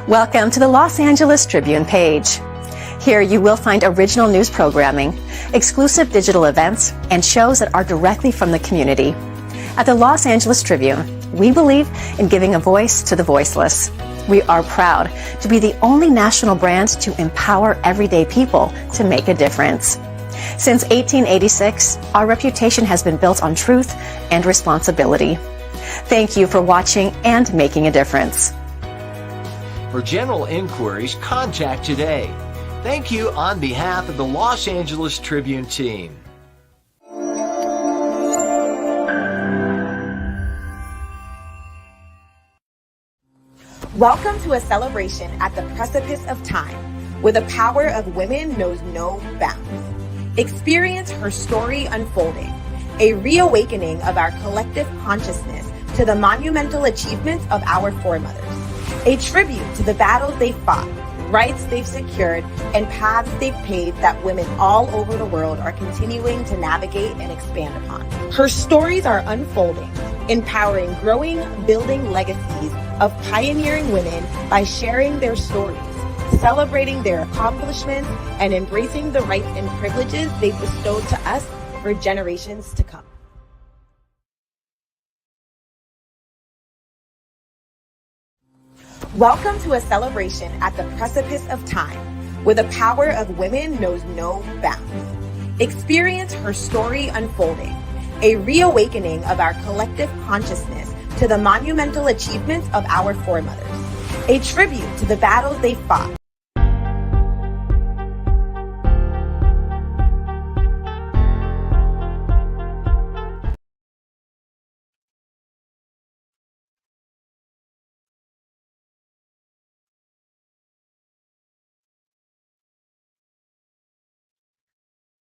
Welcome to the Los Angeles Tribune page. Here you will find original news programming, exclusive digital events, and shows that are directly from the community. At the Los Angeles Tribune, we believe in giving a voice to the voiceless. We are proud to be the only national brand to empower everyday people to make a difference. Since 1886, our reputation has been built on truth and responsibility. Thank you for watching and making a difference. For general inquiries, contact today. Thank you on behalf of the Los Angeles Tribune team. Welcome to a celebration at the precipice of time, where the power of women knows no bounds. Experience her story unfolding, a reawakening of our collective consciousness to the monumental achievements of our foremothers. A tribute to the battles they fought, rights they've secured, and paths they've paved that women all over the world are continuing to navigate and expand upon. Her stories are unfolding, empowering growing, building legacies of pioneering women by sharing their stories, celebrating their accomplishments, and embracing the rights and privileges they've bestowed to us for generations to come. Welcome to a celebration at the precipice of time, where the power of women knows no bounds. Experience her story unfolding, a reawakening of our collective consciousness to the monumental achievements of our foremothers. A tribute to the battles they fought.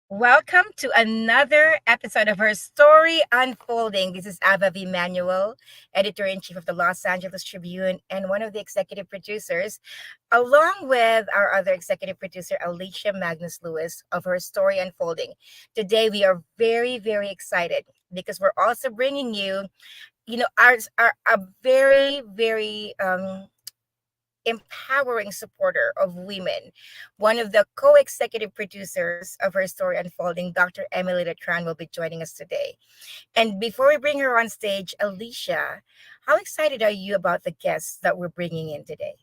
Welcome to another episode of Her Story Unfolding. This is Ava V. Manuel, Editor-in-Chief of the Los Angeles Tribune and one of the executive producers, along with our other executive producer, Alicia Magnus Lewis, of Her Story Unfolding. Today, we are very, very excited because we're also bringing you, a very, very empowering supporter of women. One of the co-executive producers of Her Story Unfolding, Dr. Emily Letran, will be joining us today. And before we bring her on stage, Alicia, how excited are you about the guests that we're bringing in today?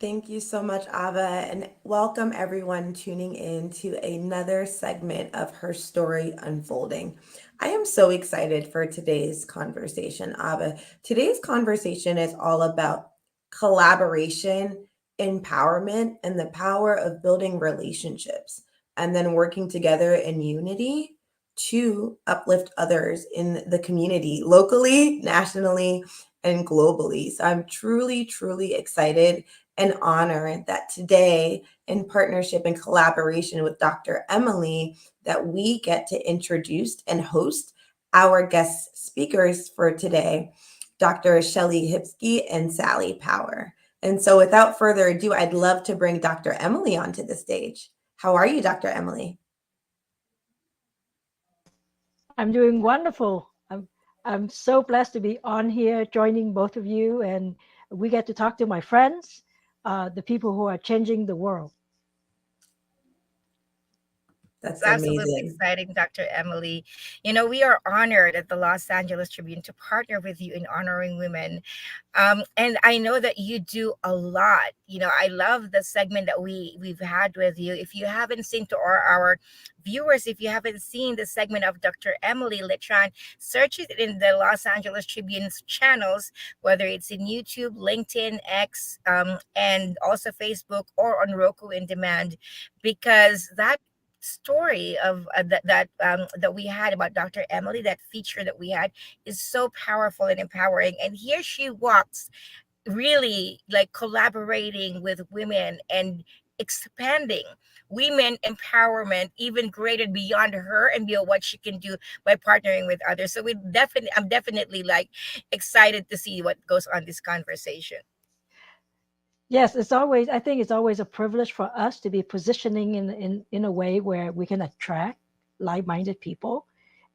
Thank you so much, Ava, and welcome everyone tuning in to another segment of Her Story Unfolding. I am so excited for today's conversation, Ava. Today's conversation is all about collaboration, empowerment, and the power of building relationships and then working together in unity to uplift others in the community, locally, nationally, and globally. So I'm truly, truly excited and honored that today, in partnership and collaboration with Dr. Emily, that we get to introduce and host our guest speakers for today, Dr. Shellie Hipsky and Sally Power. And so without further ado, I'd love to bring Dr. Emily onto the stage. How are you, Dr. Emily? I'm doing wonderful. I'm so blessed to be on here joining both of you, and we get to talk to my friends, the people who are changing the world. That's absolutely amazing. Exciting, Dr. Emily. We are honored at the Los Angeles Tribune to partner with you in honoring women. And I know that you do a lot. I love the segment that we've had with you. If you haven't seen, to our viewers, if you haven't seen the segment of Dr. Emily Letran, search it in the Los Angeles Tribune's channels, whether it's in YouTube, LinkedIn, X, and also Facebook, or on Roku in demand, because that story of that we had about Dr. Emily, that feature that we had, is so powerful and empowering. And here she walks, really like collaborating with women and expanding women empowerment even greater beyond her and beyond what she can do by partnering with others. So I'm definitely like excited to see what goes on this conversation. Yes, I think it's always a privilege for us to be positioning in a way where we can attract like-minded people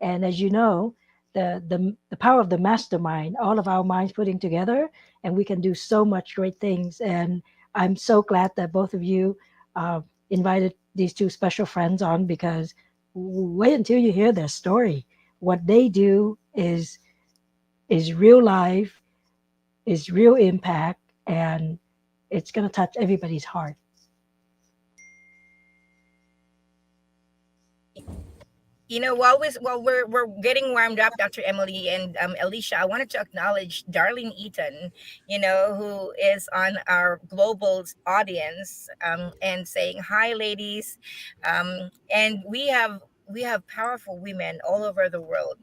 And as you know, the power of the mastermind, all of our minds putting together, and we can do so much great things. And I'm so glad that both of you invited these two special friends on, because wait until you hear their story. What they do is real life, is real impact, and it's going to touch everybody's heart. While we're getting warmed up, Dr. Emily and Alicia, I wanted to acknowledge Darlene Eaton, who is on our global audience, and saying hi, ladies. And we have powerful women all over the world,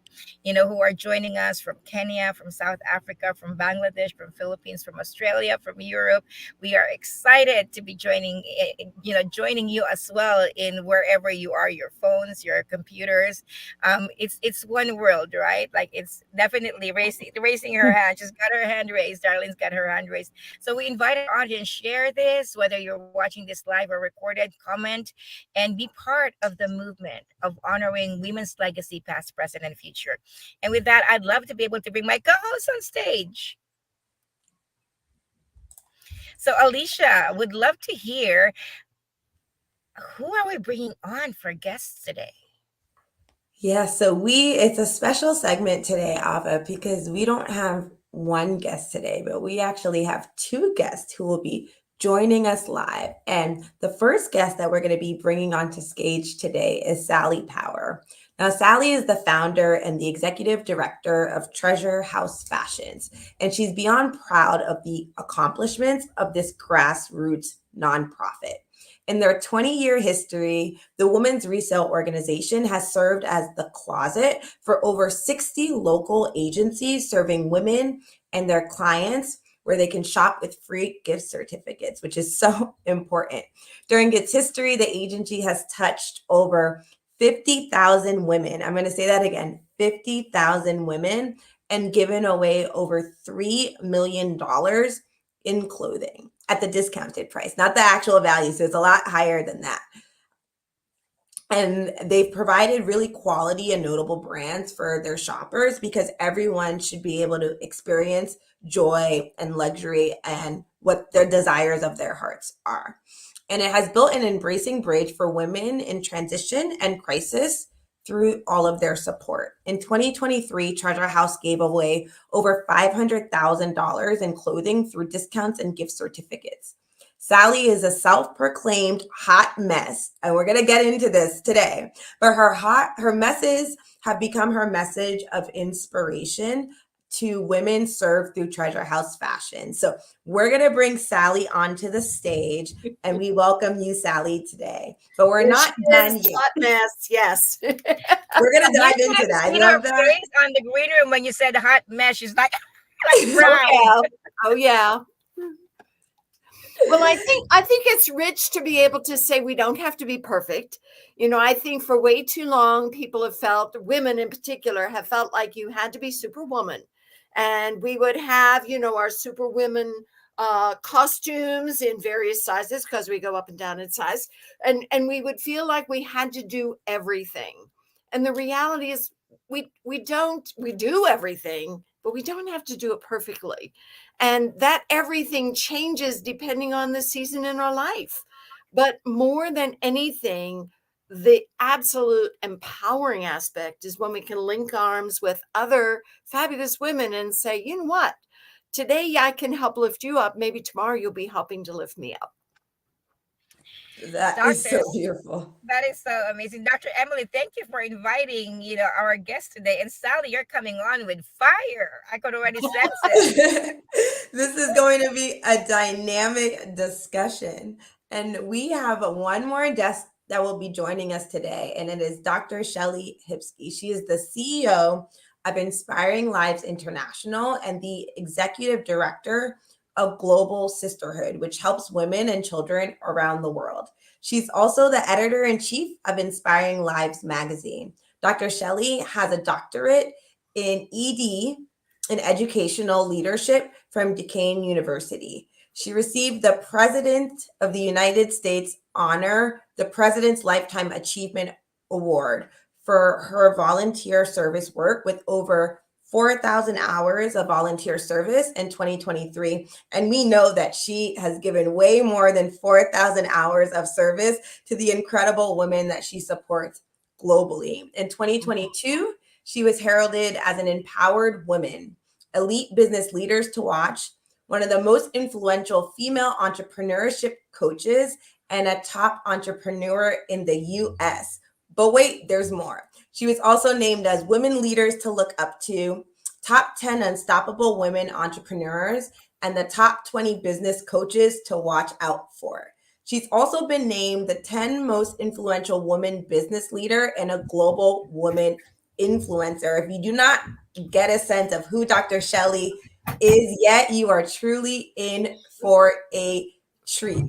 who are joining us from Kenya, from South Africa, from Bangladesh, from Philippines, from Australia, from Europe. We are excited to be joining you as well in wherever you are, your phones, your computers. It's one world, right? Like, it's definitely raising her hand. She's got her hand raised. Darlene's got her hand raised. So we invite our audience, share this, whether you're watching this live or recorded, comment, and be part of the movement of honoring women's legacy, past, present, and future. And with that, I'd love to be able to bring my co-host on stage. So Alicia, would love to hear, who are we bringing on for guests today? Yeah, so it's a special segment today, Ava, because we don't have one guest today, but we actually have two guests who will be joining us live. And the first guest that we're going to be bringing onto stage today is Sally Power. Now, Sally is the founder and the executive director of Treasure House Fashions, and she's beyond proud of the accomplishments of this grassroots nonprofit. In their 20-year history, the Women's Resale Organization has served as the closet for over 60 local agencies serving women and their clients, where they can shop with free gift certificates, which is so important. During its history, the agency has touched over 50,000 women. I'm going to say that again, 50,000 women, and given away over $3 million in clothing at the discounted price, not the actual value. So it's a lot higher than that. And they've provided really quality and notable brands for their shoppers, because everyone should be able to experience joy and luxury and what their desires of their hearts are. And it has built an embracing bridge for women in transition and crisis through all of their support. In 2023, Treasure House gave away over $500,000 in clothing through discounts and gift certificates. Sally is a self-proclaimed hot mess, and we're going to get into this today. But her messes have become her message of inspiration to women served through Treasure House Fashion. So we're going to bring Sally onto the stage, and we welcome you, Sally, today. But we're not done yet. Hot mess, yes. We're going to dive into that. You know, face on the green room when you said hot mess, she's like brown. Oh yeah. Well, I think it's rich to be able to say we don't have to be perfect. I think for way too long, people have felt, women in particular, have felt like you had to be superwoman. And we would have, our superwomen costumes in various sizes, because we go up and down in size. And we would feel like we had to do everything. And the reality is we do everything, but we don't have to do it perfectly. And that everything changes depending on the season in our life. But more than anything, the absolute empowering aspect is when we can link arms with other fabulous women and say, you know what, today I can help lift you up. Maybe tomorrow you'll be helping to lift me up. That is so beautiful. That is so amazing. Dr. Emily, thank you for inviting, our guest today. And Sally, you're coming on with fire. I could already sense it. This is going to be a dynamic discussion. And we have one more guest that will be joining us today, and it is Dr. Shellie Hipsky. She is the CEO of Inspiring Lives International and the executive director of Global Sisterhood, which helps women and children around the world. She's also the editor-in-chief of Inspiring Lives magazine. Dr. Shellie has a doctorate in ED, in educational leadership, from Duquesne University. She received the President of the United States honor, the President's Lifetime Achievement Award for her volunteer service work with over 4,000 hours of volunteer service in 2023. And we know that she has given way more than 4,000 hours of service to the incredible women that she supports globally. In 2022, she was heralded as an empowered woman, elite business leaders to watch, one of the most influential female entrepreneurship coaches, and a top entrepreneur in the US. But wait, there's more. She was also named as Women Leaders to Look Up To, Top 10 Unstoppable Women Entrepreneurs, and the Top 20 Business Coaches to Watch Out For. She's also been named the 10 most influential woman business leader and a global woman influencer. If you do not get a sense of who Dr. Shellie is yet, you are truly in for a treat.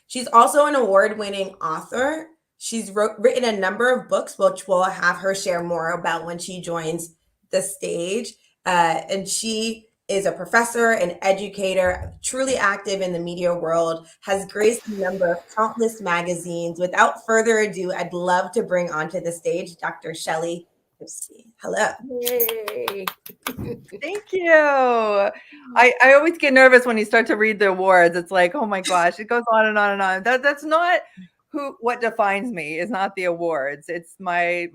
She's also an award-winning author. She's written a number of books, which we'll have her share more about when she joins the stage. And she is a professor and educator, truly active in the media world, has graced a number of countless magazines. Without further ado, I'd love to bring onto the stage Dr. Shellie Hipsky. Hello. Yay. Thank you. I always get nervous when you start to read the awards. It's like, oh my gosh, it goes on and on and on. That's not what defines me, is not the awards. It's my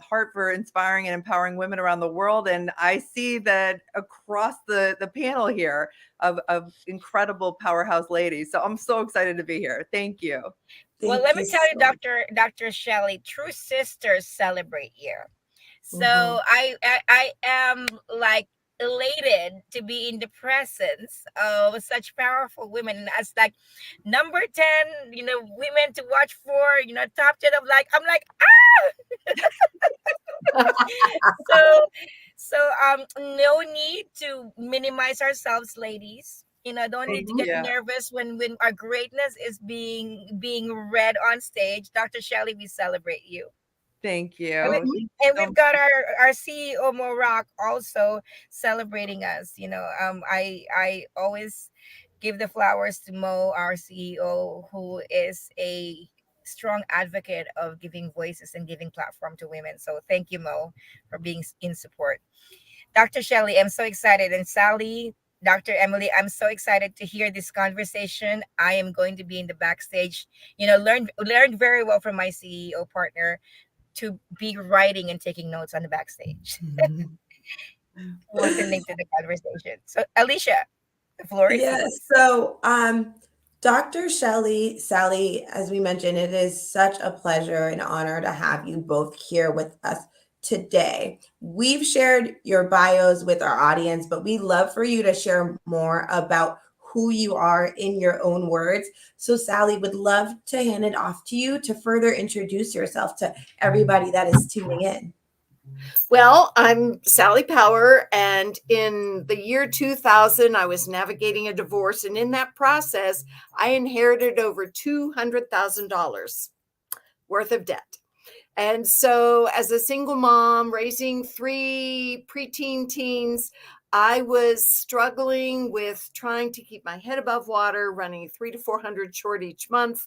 heart for inspiring and empowering women around the world. And I see that across the panel here of incredible powerhouse ladies. So I'm so excited to be here. Thank you. Well, let me tell you, Dr. Shellie, true sisters celebrate you. So I am like elated to be in the presence of such powerful women as like number 10, women to watch for, top 10 of I'm like, no need to minimize ourselves, ladies. Don't need to get nervous when our greatness is being read on stage. Dr. Shellie, we celebrate you. Thank you. And we've got our CEO Mo Rock also celebrating us. I always give the flowers to Mo, our CEO, who is a strong advocate of giving voices and giving platform to women. So thank you, Mo, for being in support. Dr. Shellie, I'm so excited. And Sally, Dr. Emily, I'm so excited to hear this conversation. I am going to be in the backstage, learned very well from my CEO partner to be writing and taking notes on the backstage. Want to link to the conversation. So Alicia, the floor is yours. So Dr. Shellie, Sally, as we mentioned, it is such a pleasure and honor to have you both here with us today. We've shared your bios with our audience, but we'd love for you to share more about who you are in your own words. So Sally, would love to hand it off to you to further introduce yourself to everybody that is tuning in. Well, I'm Sally Power, and in the year 2000, I was navigating a divorce, and in that process, I inherited over $200,000 worth of debt. And so as a single mom raising 3 preteen teens, I was struggling with trying to keep my head above water, running 300 to 400 short each month.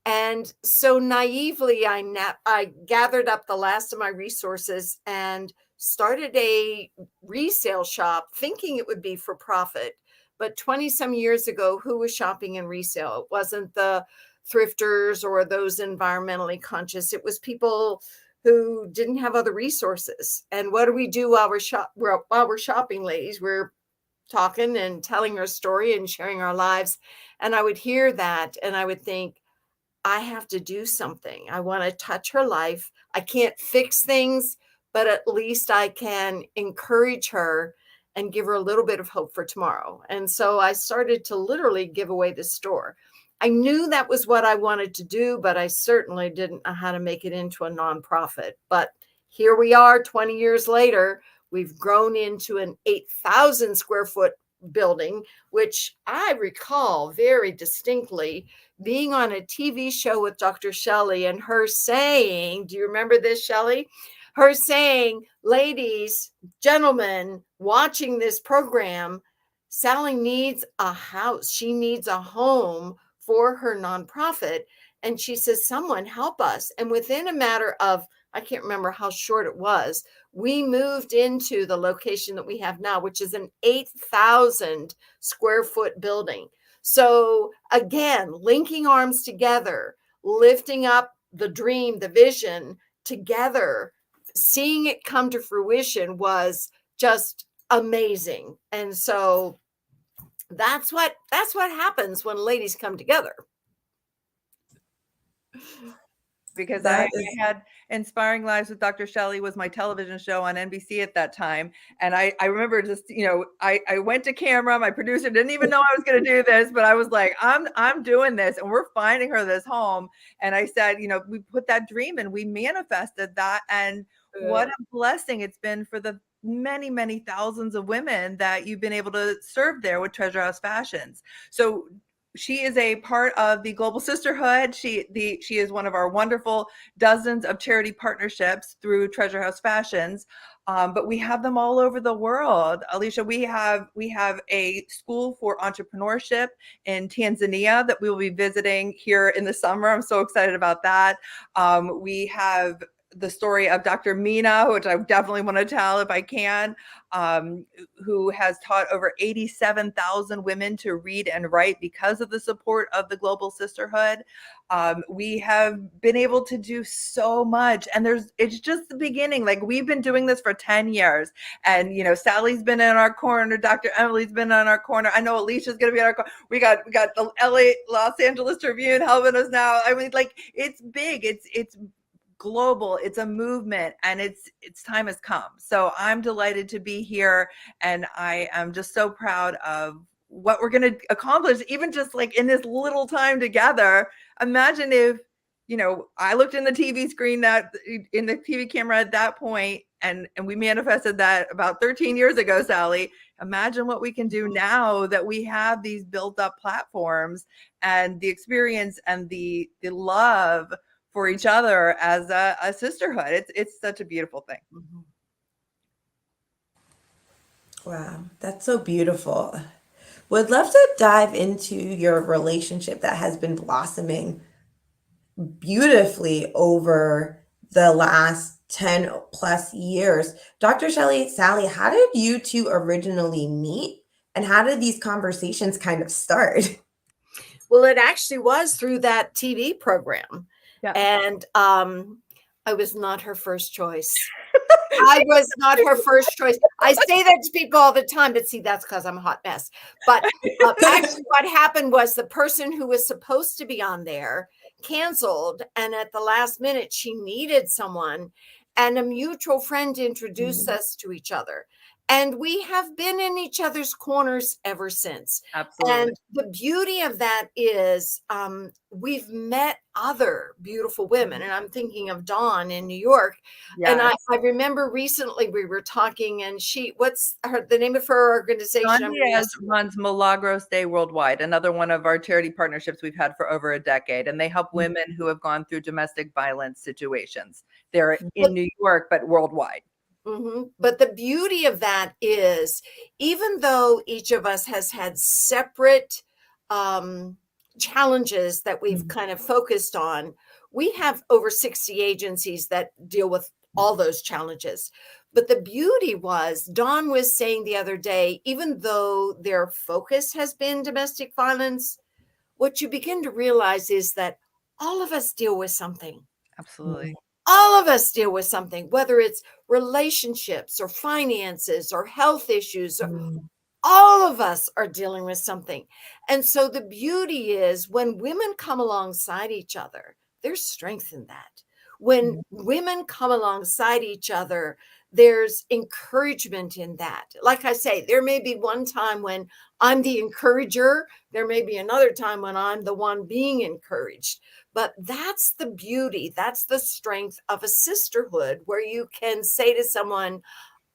And so naively, I gathered up the last of my resources and started a resale shop, thinking it would be for profit. But 20 some years ago, who was shopping in resale? It wasn't the thrifters or those environmentally conscious. It was people who didn't have other resources. And what do we do while we're shopping, ladies? We're talking and telling our story and sharing our lives. And I would hear that and I would think, I have to do something. I want to touch her life. I can't fix things, but at least I can encourage her and give her a little bit of hope for tomorrow. And so I started to literally give away the store. I knew that was what I wanted to do, but I certainly didn't know how to make it into a nonprofit. But here we are 20 years later. We've grown into an 8,000 square foot building, which I recall very distinctly being on a TV show with Dr. Shellie and her saying, do you remember this, Shellie? Her saying, ladies, gentlemen, watching this program, Sally needs a house. She needs a home for her nonprofit. And she says, someone help us. And within a matter of I can't remember how short it was, we moved into the location that we have now, which is an 8,000 square foot building. So again, linking arms together, lifting up the dream, the vision together, seeing it come to fruition was just amazing. And so that's what happens when ladies come together. Because I had Inspiring Lives with Dr. Shellie was my television show on NBC at that time. And I remember just, I went to camera, my producer didn't even know I was going to do this, but I was like, I'm doing this, and we're finding her this home. And I said, we put that dream and we manifested that. And what a blessing it's been for the many, many thousands of women that you've been able to serve there with Treasure House Fashions. So she is a part of the Global Sisterhood. She is one of our wonderful dozens of charity partnerships through Treasure House Fashions. But we have them all over the world. Alicia, we have a school for entrepreneurship in Tanzania that we will be visiting here in the summer. I'm so excited about that. We have the story of Dr. Mina, which I definitely want to tell if I can, who has taught over 87,000 women to read and write because of the support of the Global Sisterhood. We have been able to do so much, and it's just the beginning. Like, we've been doing this for 10 years, and Sally's been in our corner, Dr. Emily's been in our corner. I know Alicia's going to be in our corner. We got the Los Angeles Tribune helping us now. I mean, like, it's big. It's global. It's a movement, and its time has come. So I'm delighted to be here, and I am just so proud of what we're going to accomplish, even just like in this little time together. Imagine if, I looked in the TV screen, in the TV camera at that point, and we manifested that about 13 years ago, Sally. Imagine what we can do now that we have these built up platforms and the experience and the love for each other as a sisterhood. It's such a beautiful thing. Wow, that's so beautiful. Would love to dive into your relationship that has been blossoming beautifully over the last 10 plus years. Dr. Shellie, Sally, how did you two originally meet, and how did these conversations kind of start? Well, it actually was through that TV program. Yeah. And I was not her first choice. I was not her first choice. I say that to people all the time, but see, that's because I'm a hot mess. But actually what happened was the person who was supposed to be on there canceled. And at the last minute, she needed someone. And a mutual friend introduced us to each other. And we have been in each other's corners ever since. Absolutely. And the beauty of that is we've met other beautiful women. And I'm thinking of Dawn in New York. Yes. And I remember recently we were talking, and what's the name of her organization? Dawn Diaz runs Milagros Day Worldwide, another one of our charity partnerships we've had for over a decade. And they help women who have gone through domestic violence situations. They're in New York, but worldwide. Mm-hmm. But the beauty of that is, even though each of us has had separate challenges that we've kind of focused on, we have over 60 agencies that deal with all those challenges. But the beauty was, Dawn was saying the other day, even though their focus has been domestic violence, what you begin to realize is that all of us deal with something. Absolutely. All of us deal with something, whether it's relationships or finances or health issues. All of us are dealing with something. And so the beauty is, when women come alongside each other, there's strength in that. When women come alongside each other, there's encouragement in that. Like I say, there may be one time when I'm the encourager. There may be another time when I'm the one being encouraged. But that's the beauty. That's the strength of a sisterhood, where you can say to someone,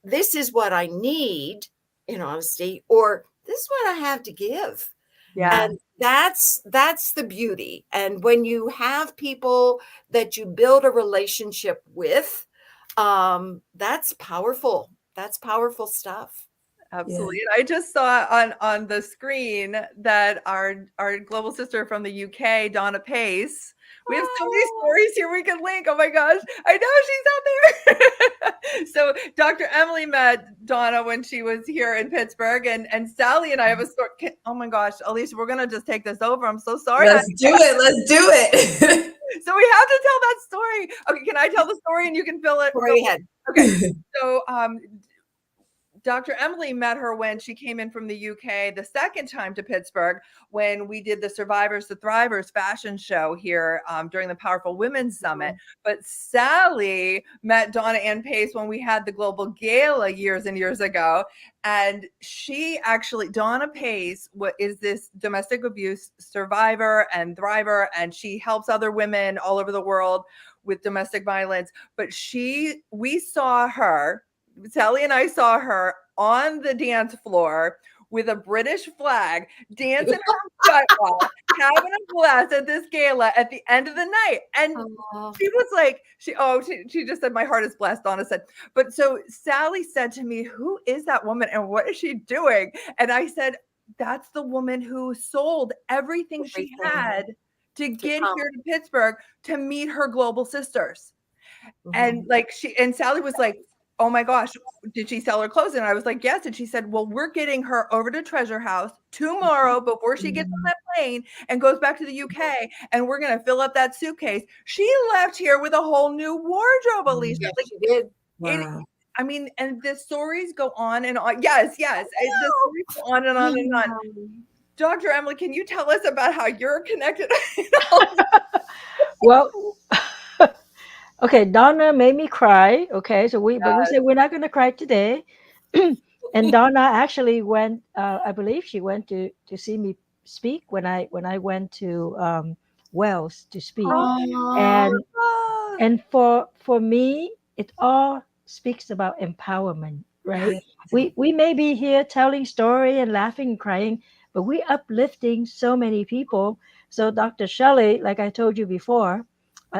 this is what I need, in honesty, or this is what I have to give. Yeah. And that's the beauty. And when you have people that you build a relationship with, that's powerful. That's powerful stuff. Absolutely. And I just saw on the screen that our global sister from the UK, Donna Pace. We have so many stories here we can link. Oh my gosh. I know she's out there. So Dr. Emily met Donna when she was here in Pittsburgh, and Sally and I have a story. Oh my gosh, Alicia, we're gonna just take this over. I'm so sorry. Let's do it. So we have to tell that story. Okay, can I tell the story and you can fill it? Go ahead. Okay. So Dr. Emily met her when she came in from the UK the second time to Pittsburgh when we did the Survivors to Thrivers fashion show here during the Powerful Women's Summit. But Sally met Donna Ann Pace when we had the Global Gala years and years ago. And she actually, Donna Pace is this domestic abuse survivor and thriver, and she helps other women all over the world with domestic violence. But we saw her, Sally and I saw her on the dance floor with a British flag, dancing her butt off, having a blast at this gala at the end of the night. And she was like, she just said, my heart is blessed, Donna said. But so Sally said to me, who is that woman and what is she doing? And I said, that's the woman who sold everything she had to get here to Pittsburgh to meet her global sisters. And and Sally was like, oh my gosh, did she sell her clothes? And I was like, yes. And she said, well, we're getting her over to Treasure House tomorrow before she gets on that plane and goes back to the UK. And we're going to fill up that suitcase. She left here with a whole new wardrobe, Alicia. Yes, she did. Wow. I mean, and the stories go on and on. Yes. The stories go on and on and on. Dr. Emily, can you tell us about how you're connected? Well, okay, Donna made me cry. Okay, so we said we're not going to cry today. And Donna actually went. I believe she went to see me speak when I went to Wales to speak. And for me, it all speaks about empowerment, right? We may be here telling story and laughing and crying, but we're uplifting so many people. So Dr. Shellie, like I told you before,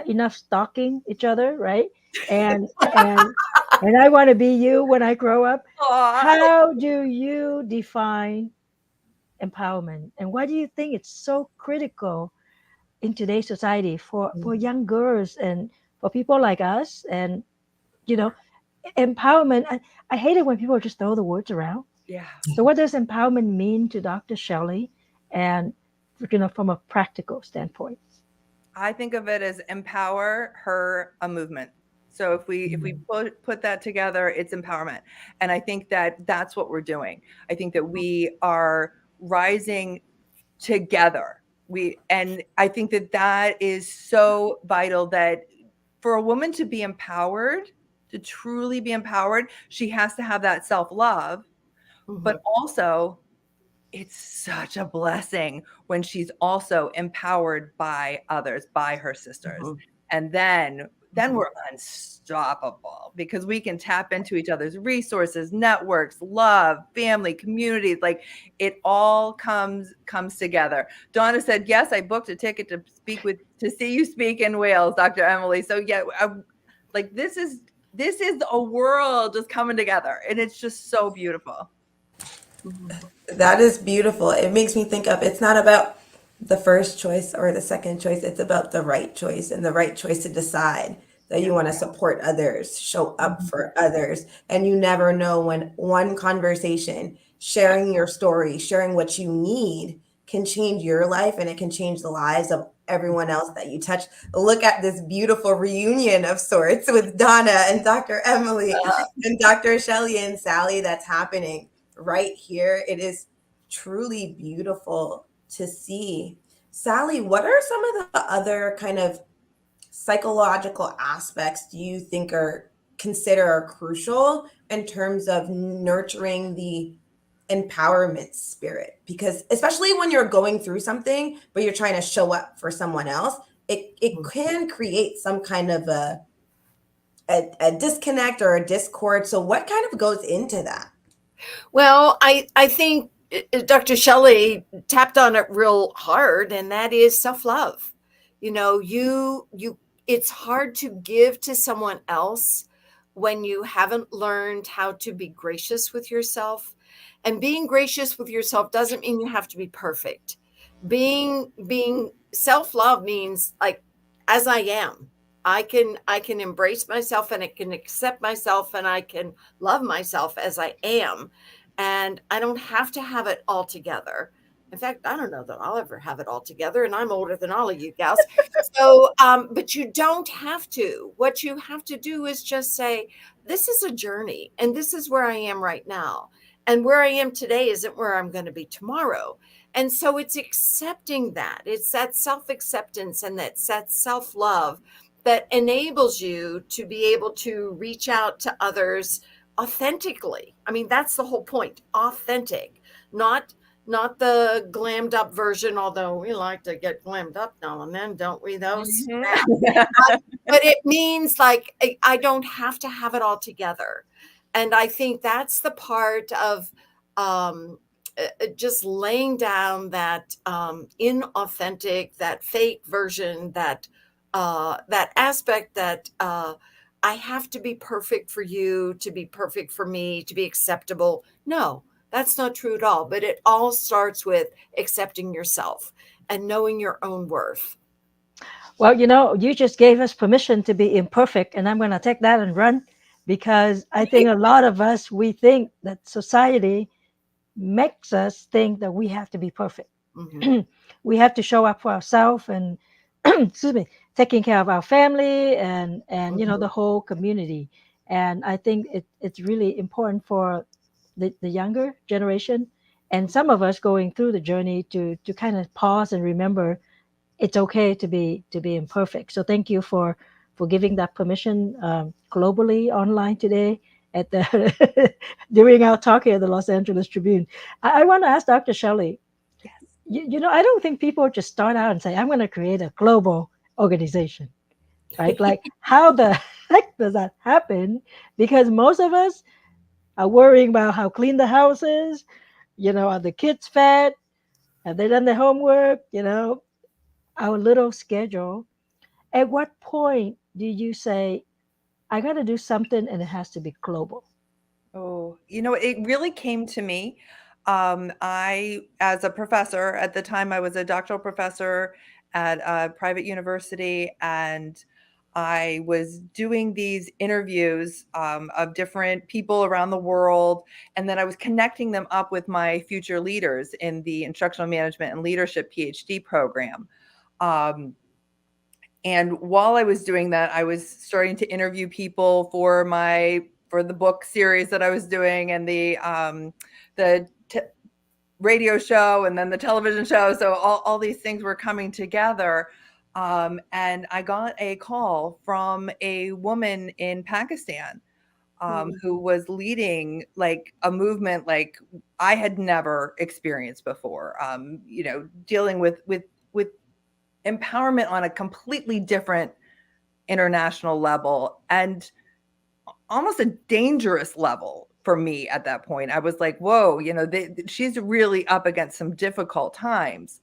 enough stalking each other, right? And I want to be you when I grow up. How do you define empowerment, and why do you think it's so critical in today's society for young girls and for people like us? And empowerment, I hate it when people just throw the words around. Yeah. So what does empowerment mean to Dr. Shellie, and from a practical standpoint? I think of it as empower her a movement. So if we put that together, it's empowerment. And I think that that's what we're doing. I think that we are rising together. And I think that is so vital, that for a woman to be empowered, to truly be empowered, she has to have that self-love, but also it's such a blessing when she's also empowered by others, by her sisters. And then we're unstoppable, because we can tap into each other's resources, networks, love, family, communities. Like, it all comes together. Donna said, yes, I booked a ticket to see you speak in Wales, Dr. Emily. So yeah, this is a world just coming together, and it's just so beautiful. That is beautiful. It makes me think of, it's not about the first choice or the second choice. It's about the right choice, and the right choice to decide that you want to support others, show up for others. And you never know when one conversation, sharing your story, sharing what you need, can change your life, and it can change the lives of everyone else that you touch. Look at this beautiful reunion of sorts with Donna and Dr. Emily and Dr. Shellie and Sally that's happening right here. It is truly beautiful to see. Sally, what are some of the other kind of psychological aspects do you think are crucial in terms of nurturing the empowerment spirit? Because especially when you're going through something, but you're trying to show up for someone else, it can create some kind of a disconnect or a discord. So what kind of goes into that? Well, I think Dr. Shellie tapped on it real hard, and that is self-love. It's hard to give to someone else when you haven't learned how to be gracious with yourself, And being gracious with yourself doesn't mean you have to be perfect. Being self-love means like, as I am, I can embrace myself, and I can accept myself, and I can love myself as I am. And I don't have to have it all together. In fact, I don't know that I'll ever have it all together, and I'm older than all of you gals. So, but you don't have to. What you have to do is just say, this is a journey, and this is where I am right now. And where I am today isn't where I'm going to be tomorrow. And so it's accepting that. It's that self-acceptance and that self-love that enables you to be able to reach out to others authentically. I mean, that's the whole point. Authentic, not the glammed up version, although we like to get glammed up now and then, don't we, those? But it means like, I don't have to have it all together. And I think that's the part of just laying down that inauthentic, that fake version, that aspect that I have to be perfect for you, to be perfect for me, to be acceptable. No, that's not true at all. But it all starts with accepting yourself and knowing your own worth. Well, you just gave us permission to be imperfect, and I'm going to take that and run, because I think a lot of us, we think that society makes us think that we have to be perfect. Mm-hmm. We have to show up for ourselves and excuse me, taking care of our family and the whole community. And I think it's really important for the younger generation, and some of us going through the journey, to kind of pause and remember it's okay to be imperfect. So thank you for giving that permission globally online today at the during our talk here at the Los Angeles Tribune. I want to ask Dr. Shellie. Yes. I don't think people just start out and say, I'm going to create a global organization, right? Like, how the heck does that happen? Because most of us are worrying about how clean the house is. Are the kids fed? Have they done their homework? Our little schedule. At what point do you say, I got to do something and it has to be global? Oh, it really came to me. I, as a professor at the time, I was a doctoral professor at a private university, and I was doing these interviews of different people around the world, and then I was connecting them up with my future leaders in the Instructional Management and Leadership PhD program. And while I was doing that, I was starting to interview people for the book series that I was doing, and the radio show, and then the television show. So all these things were coming together. And I got a call from a woman in Pakistan who was leading like a movement like I had never experienced before, dealing with empowerment on a completely different international level, and almost a dangerous level for me at that point. I was like, whoa, she's really up against some difficult times.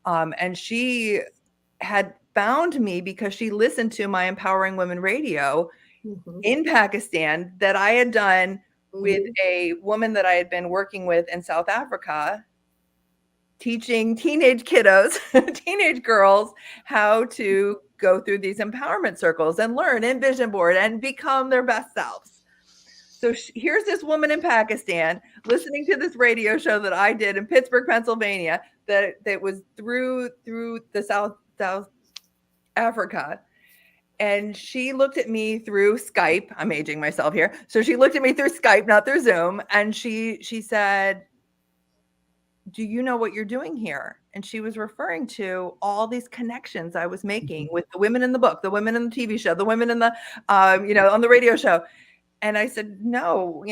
And she had found me because she listened to my Empowering Women radio in Pakistan that I had done with a woman that I had been working with in South Africa, teaching teenage kiddos, teenage girls, how to go through these empowerment circles and learn and vision board and become their best selves. So here's this woman in Pakistan listening to this radio show that I did in Pittsburgh, Pennsylvania, that was through the South Africa. And she looked at me through Skype. I'm aging myself here. So she looked at me through Skype, not through Zoom. And she said, do you know what you're doing here? And she was referring to all these connections I was making with the women in the book, the women in the TV show, the women in the, on the radio show. And I said, no,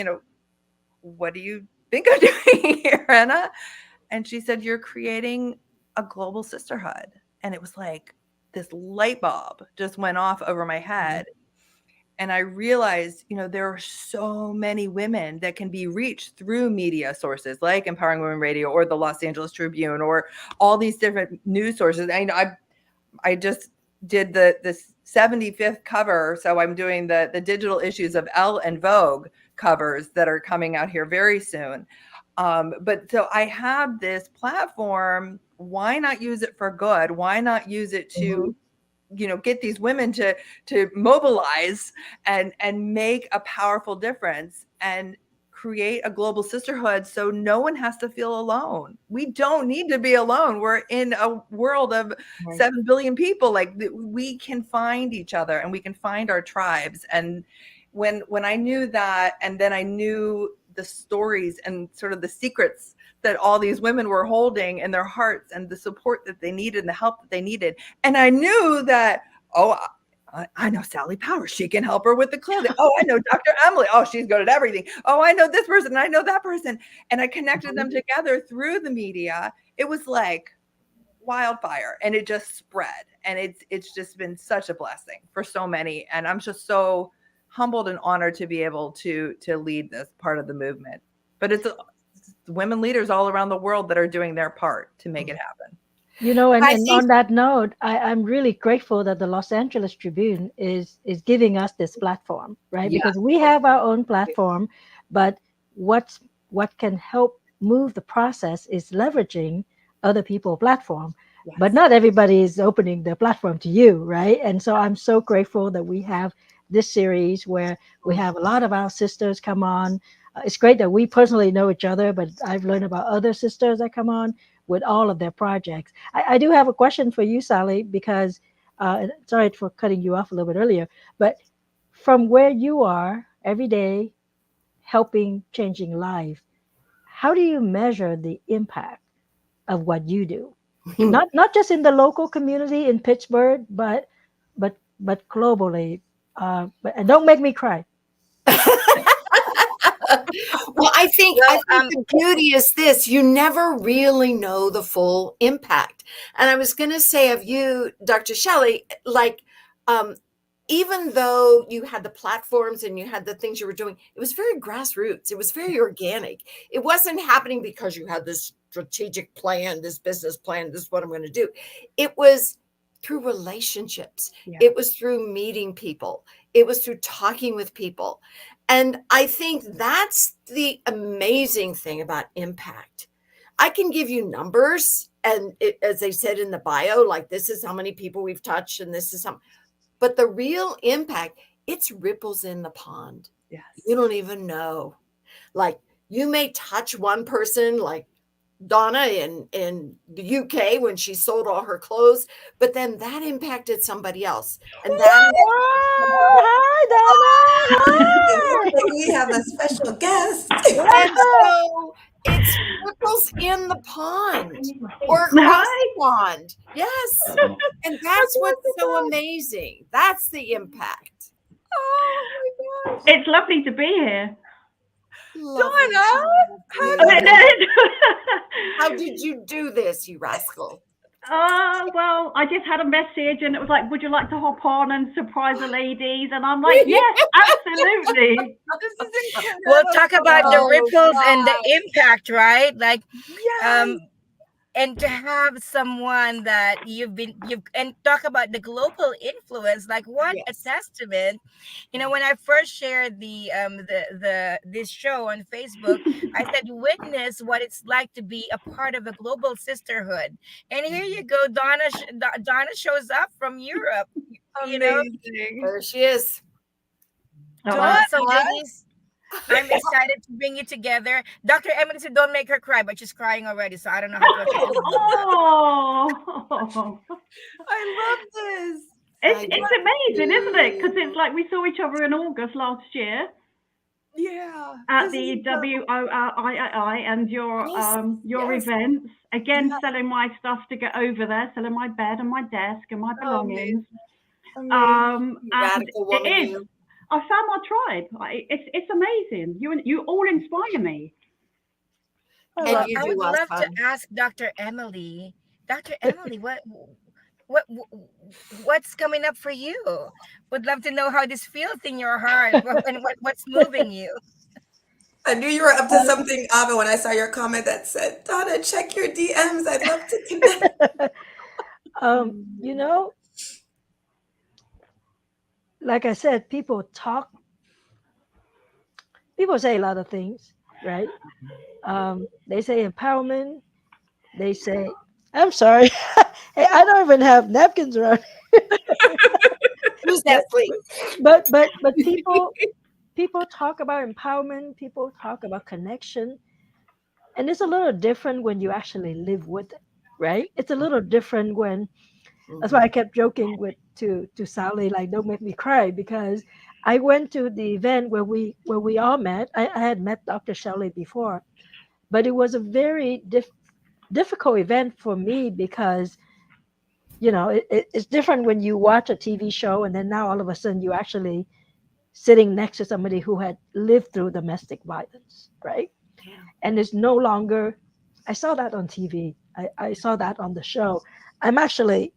what do you think I'm doing here, Anna? And she said, you're creating a global sisterhood. And it was like this light bulb just went off over my head. And I realized, there are so many women that can be reached through media sources like Empowering Women Radio or the Los Angeles Tribune or all these different news sources. I just did the 75th cover. So I'm doing the digital issues of Elle and Vogue covers that are coming out here very soon. But so I have this platform. Why not use it for good? Why not use it to, get these women to mobilize and make a powerful difference and create a global sisterhood, so no one has to feel alone. We don't need to be alone. We're in a world of 7 billion people. Like, we can find each other and we can find our tribes. And when I knew that, and then I knew the stories and sort of the secrets that all these women were holding in their hearts, and the support that they needed and the help that they needed. And I knew that, I know Sally Power. She can help her with the clothing. Oh, I know Dr. Emily. Oh, she's good at everything. Oh, I know this person. I know that person. And I connected them together through the media. It was like wildfire, and it just spread. And it's just been such a blessing for so many. And I'm just so humbled and honored to be able to lead this part of the movement. But it's women leaders all around the world that are doing their part to make it happen. And on that note, I'm really grateful that the Los Angeles Tribune is giving us this platform, right? Because we have our own platform, but what can help move the process is leveraging other people's platform. Yes. But not everybody is opening their platform to you, right? And so I'm so grateful that we have this series where we have a lot of our sisters come on. It's great that we personally know each other, but I've learned about other sisters that come on with all of their projects. I do have a question for you, Sally, because sorry for cutting you off a little bit earlier, but from where you are every day helping, changing lives, how do you measure the impact of what you do? Not just in the local community in Pittsburgh, but globally. And don't make me cry. Well, I think the beauty is this: you never really know the full impact. And I was going to say of you, Dr. Shellie, like, even though you had the platforms and you had the things you were doing, it was very grassroots. It was very organic. It wasn't happening because you had this strategic plan, this business plan, this is what I'm going to do. It was through relationships. Yeah. It was through meeting people. It was through talking with people. And I think that's the amazing thing about impact. I can give you numbers, and as I said in the bio, like, this is how many people we've touched, and this is how, but the real impact, it's ripples in the pond. Yes. You don't even know. Like, you may touch one person, like Donna in the UK when she sold all her clothes, but then that impacted somebody else. And that hi, Donna. We have a special guest. And so it's ripples in the pond or across the pond. Yes. And that's what's so amazing. That's the impact. Oh my gosh. It's lovely to be here. Donna, how did you do this, you rascal? Well, I just had a message and it was like, would you like to hop on and surprise the ladies? And I'm like, yes, absolutely. This is incredible. We'll talk about the ripples and the impact, right? Like, yes. And to have someone that you've and talk about the global influence, like, what a testament. When I first shared this show on Facebook, I said, witness what it's like to be a part of a global sisterhood. And here you go, Donna shows up from Europe. Amazing. There she is. So ladies, I'm excited to bring you together. Dr. Emily said don't make her cry, but she's crying already, so I don't know how to do. Oh, I love this. It's amazing, isn't it? Because it's like we saw each other in August last year. Yeah. At the WORII and your events. Again, selling my stuff to get over there, selling my bed and my desk and my belongings. Radical woman. It is. I found my tribe. It's amazing. You all inspire me. I would love to ask Dr. Emily. Dr. Emily, what's coming up for you? Would love to know how this feels in your heart and what's moving you. I knew you were up to something, Ava, when I saw your comment that said, Donna, check your DMs. I'd love to connect. Like I said, people say a lot of things, right? They say empowerment. They say, I'm sorry, hey, I don't even have napkins around. Who's But that, please? but people talk about empowerment. People talk about connection, and it's a little different when you actually live with it, right? It's a little different when. That's why I kept joking with to Sally, like, don't make me cry, because I went to the event where we all met. I had met Dr. Shellie before, but it was a very difficult event for me because it's different when you watch a TV show and then now all of a sudden you actually sitting next to somebody who had lived through domestic violence, right? Yeah. And it's no longer. I saw that on TV. I saw that on the show. I'm actually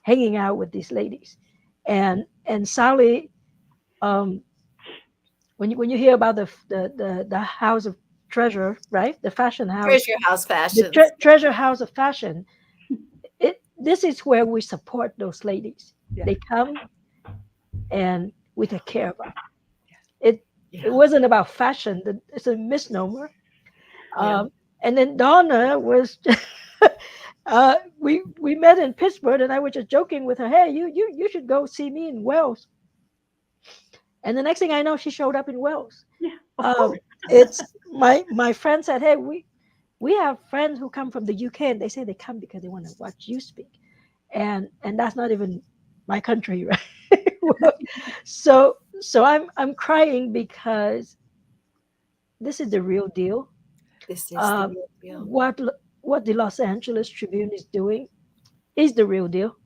hanging out with these ladies, and Sally, um, when you hear about the house of treasure, right? The fashion house, Treasure House the Fashions. treasure house of fashion. This is where we support those ladies. Yeah. They come and we take care of them. It Yeah. wasn't about fashion. It's a misnomer. Yeah. And then Donna was. We met in Pittsburgh, and I was just joking with her. Hey, you should go see me in Wells. And the next thing I know, she showed up in Wells. Yeah, of course. It's my friend said, hey, we have friends who come from the UK, and they say they come because they want to watch you speak, and that's not even my country, right? so I'm crying because this is the real deal. This is the real deal. What the Los Angeles Tribune is doing is the real deal.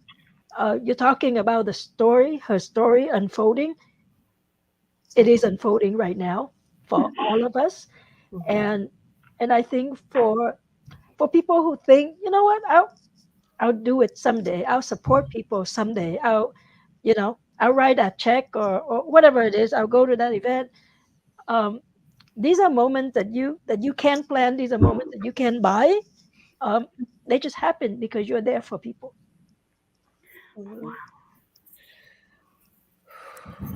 You're talking about the story, her story unfolding. It is unfolding right now for all of us, and I think for people who think, you know what, I'll do it someday. I'll support people someday. I'll write a check or whatever it is. I'll go to that event. These are moments that you can plan. These are moments that you can buy. They just happen because you're there for people. Wow.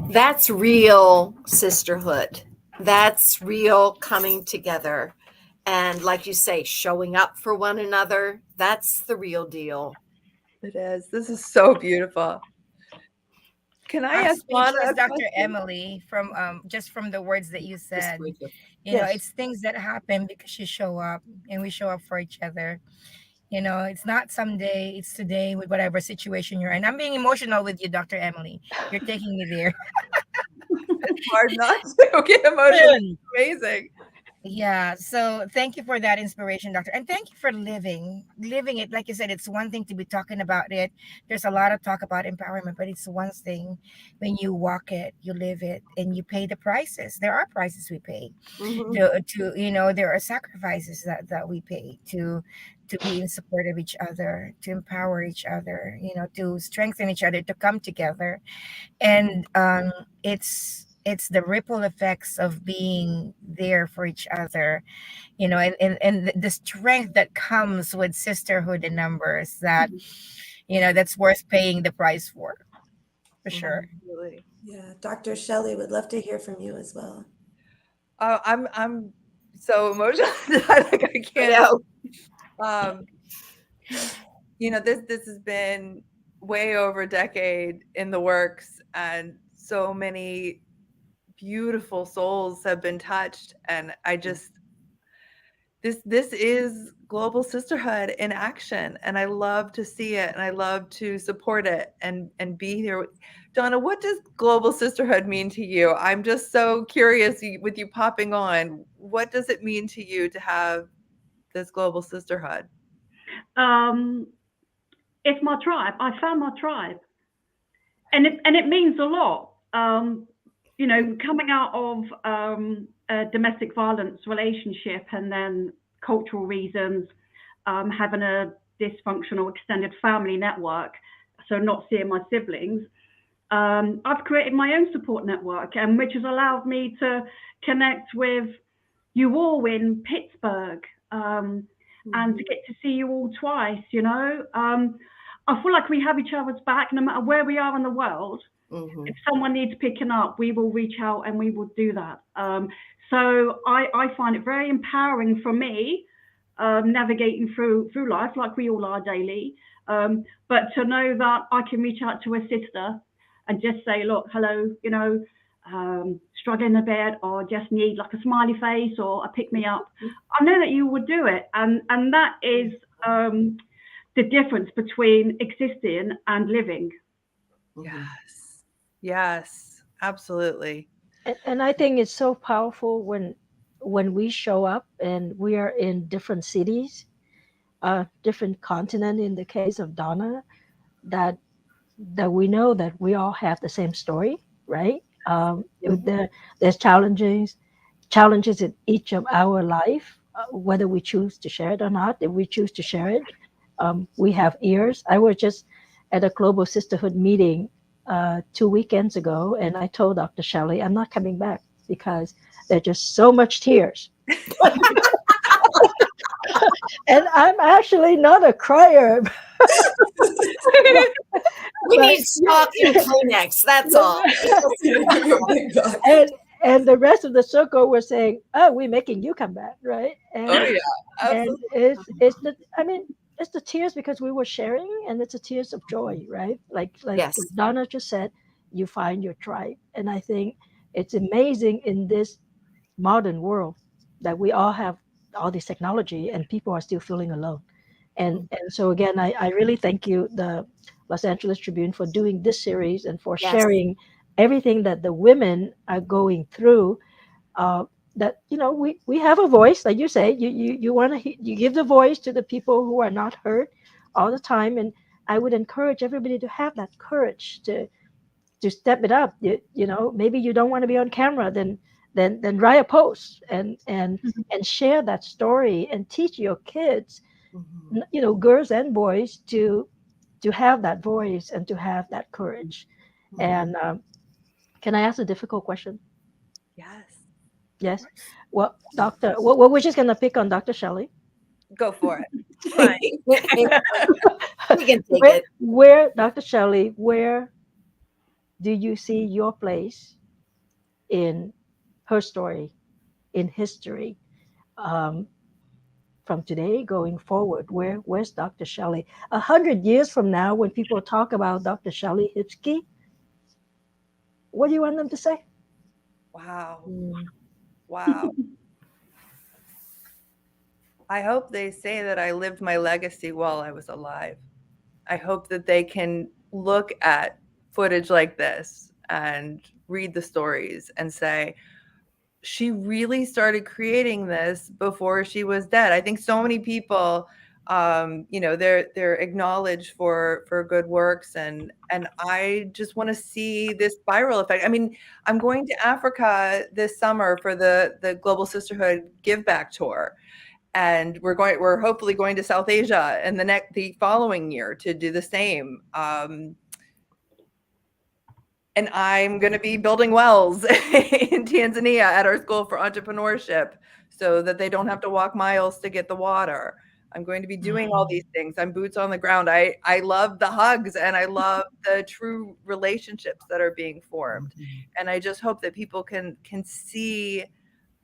That's real sisterhood. That's real coming together. And like you say, showing up for one another. That's the real deal. It is. This is so beautiful. Can I I'm ask Donna speechless, a Dr. question? Emily, from just from the words that you said. Yes. It's things that happen because you show up and we show up for each other. It's not someday, it's today with whatever situation you're in. I'm being emotional with you, Dr. Emily. You're taking me there. It's hard not to get emotional. It's amazing. Yeah. So thank you for that inspiration, doctor. And thank you for living it. Like you said, it's one thing to be talking about it. There's a lot of talk about empowerment, but it's one thing when you walk it, you live it, and you pay the prices. There are prices we pay there are sacrifices that we pay to be in support of each other, to empower each other, to strengthen each other, to come together. And it's the ripple effects of being there for each other, and the strength that comes with sisterhood in numbers, that's worth paying the price for sure. Absolutely. Yeah, Dr. Shelley would love to hear from you as well. Oh, I'm so emotional. I can't. This has been way over a decade in the works, and so many beautiful souls have been touched, and I just this is global sisterhood in action, and I love to see it, and I love to support it and be here. Donna, what does global sisterhood mean to you? I'm just so curious with you popping on. What does it mean to you to have this global sisterhood? It's my tribe. I found my tribe, and it means a lot. Coming out of a domestic violence relationship, and then cultural reasons, having a dysfunctional extended family network, so not seeing my siblings. I've created my own support network, and which has allowed me to connect with you all in Pittsburgh, and to get to see you all twice. I feel like we have each other's back no matter where we are in the world. If someone needs picking up, we will reach out and we will do that. So I find it very empowering for me, navigating through life like we all are daily. But to know that I can reach out to a sister and just say, look, hello, struggling a bit, or just need like a smiley face or a pick me up. I know that you would do it, and that is the difference between existing and living. Yes, absolutely. And I think it's so powerful when we show up and we are in different cities, different continent. In the case of Donna, that we know that we all have the same story, right? There's challenges in each of our life, whether we choose to share it or not. If we choose to share it, we have ears. I was just at a Global Sisterhood meeting 2 weekends ago, and I told Dr. Shellie I'm not coming back because there's just so much tears. And I'm actually not a crier. We need stock and Kleenex. That's all. And the rest of the circle were saying, "Oh, we're making you come back, right?" And, absolutely. And it's the tears because we were sharing, and it's the tears of joy, right? Like Yes. Donna just said, you find your tribe, and I think it's amazing in this modern world that we all have all this technology, and people are still feeling alone. And so again, I really thank you, the Los Angeles Tribune, for doing this series and for Yes. sharing everything that the women are going through. That we have a voice, like you say, you want to you give the voice to the people who are not heard all the time, and I would encourage everybody to have that courage to step it up. Maybe you don't want to be on camera, then write a post and share that story and teach your kids, girls and boys, to have that voice and to have that courage. And can I ask a difficult question? Yes. Well, Doctor, we're just going to pick on Dr. Shellie. Go for it. We can take it. Where, Dr. Shellie, where do you see your place in her story, in history, from today going forward? Where's Dr. Shellie 100 years from now, when people talk about Dr. Shellie Hipsky? What do you want them to say? Wow. Wow. I hope they say that I lived my legacy while I was alive. I hope that they can look at footage like this and read the stories and say, she really started creating this before she was dead. I think so many people, they're acknowledged for good works, and I just want to see this spiral effect. I mean, I'm going to Africa this summer for the Global Sisterhood Give Back Tour, and we're hopefully going to South Asia and the following year to do the same. And I'm going to be building wells in Tanzania at our School for Entrepreneurship so that they don't have to walk miles to get the water. I'm going to be doing all these things. I'm boots on the ground. I love the hugs, and I love the true relationships that are being formed. And I just hope that people can see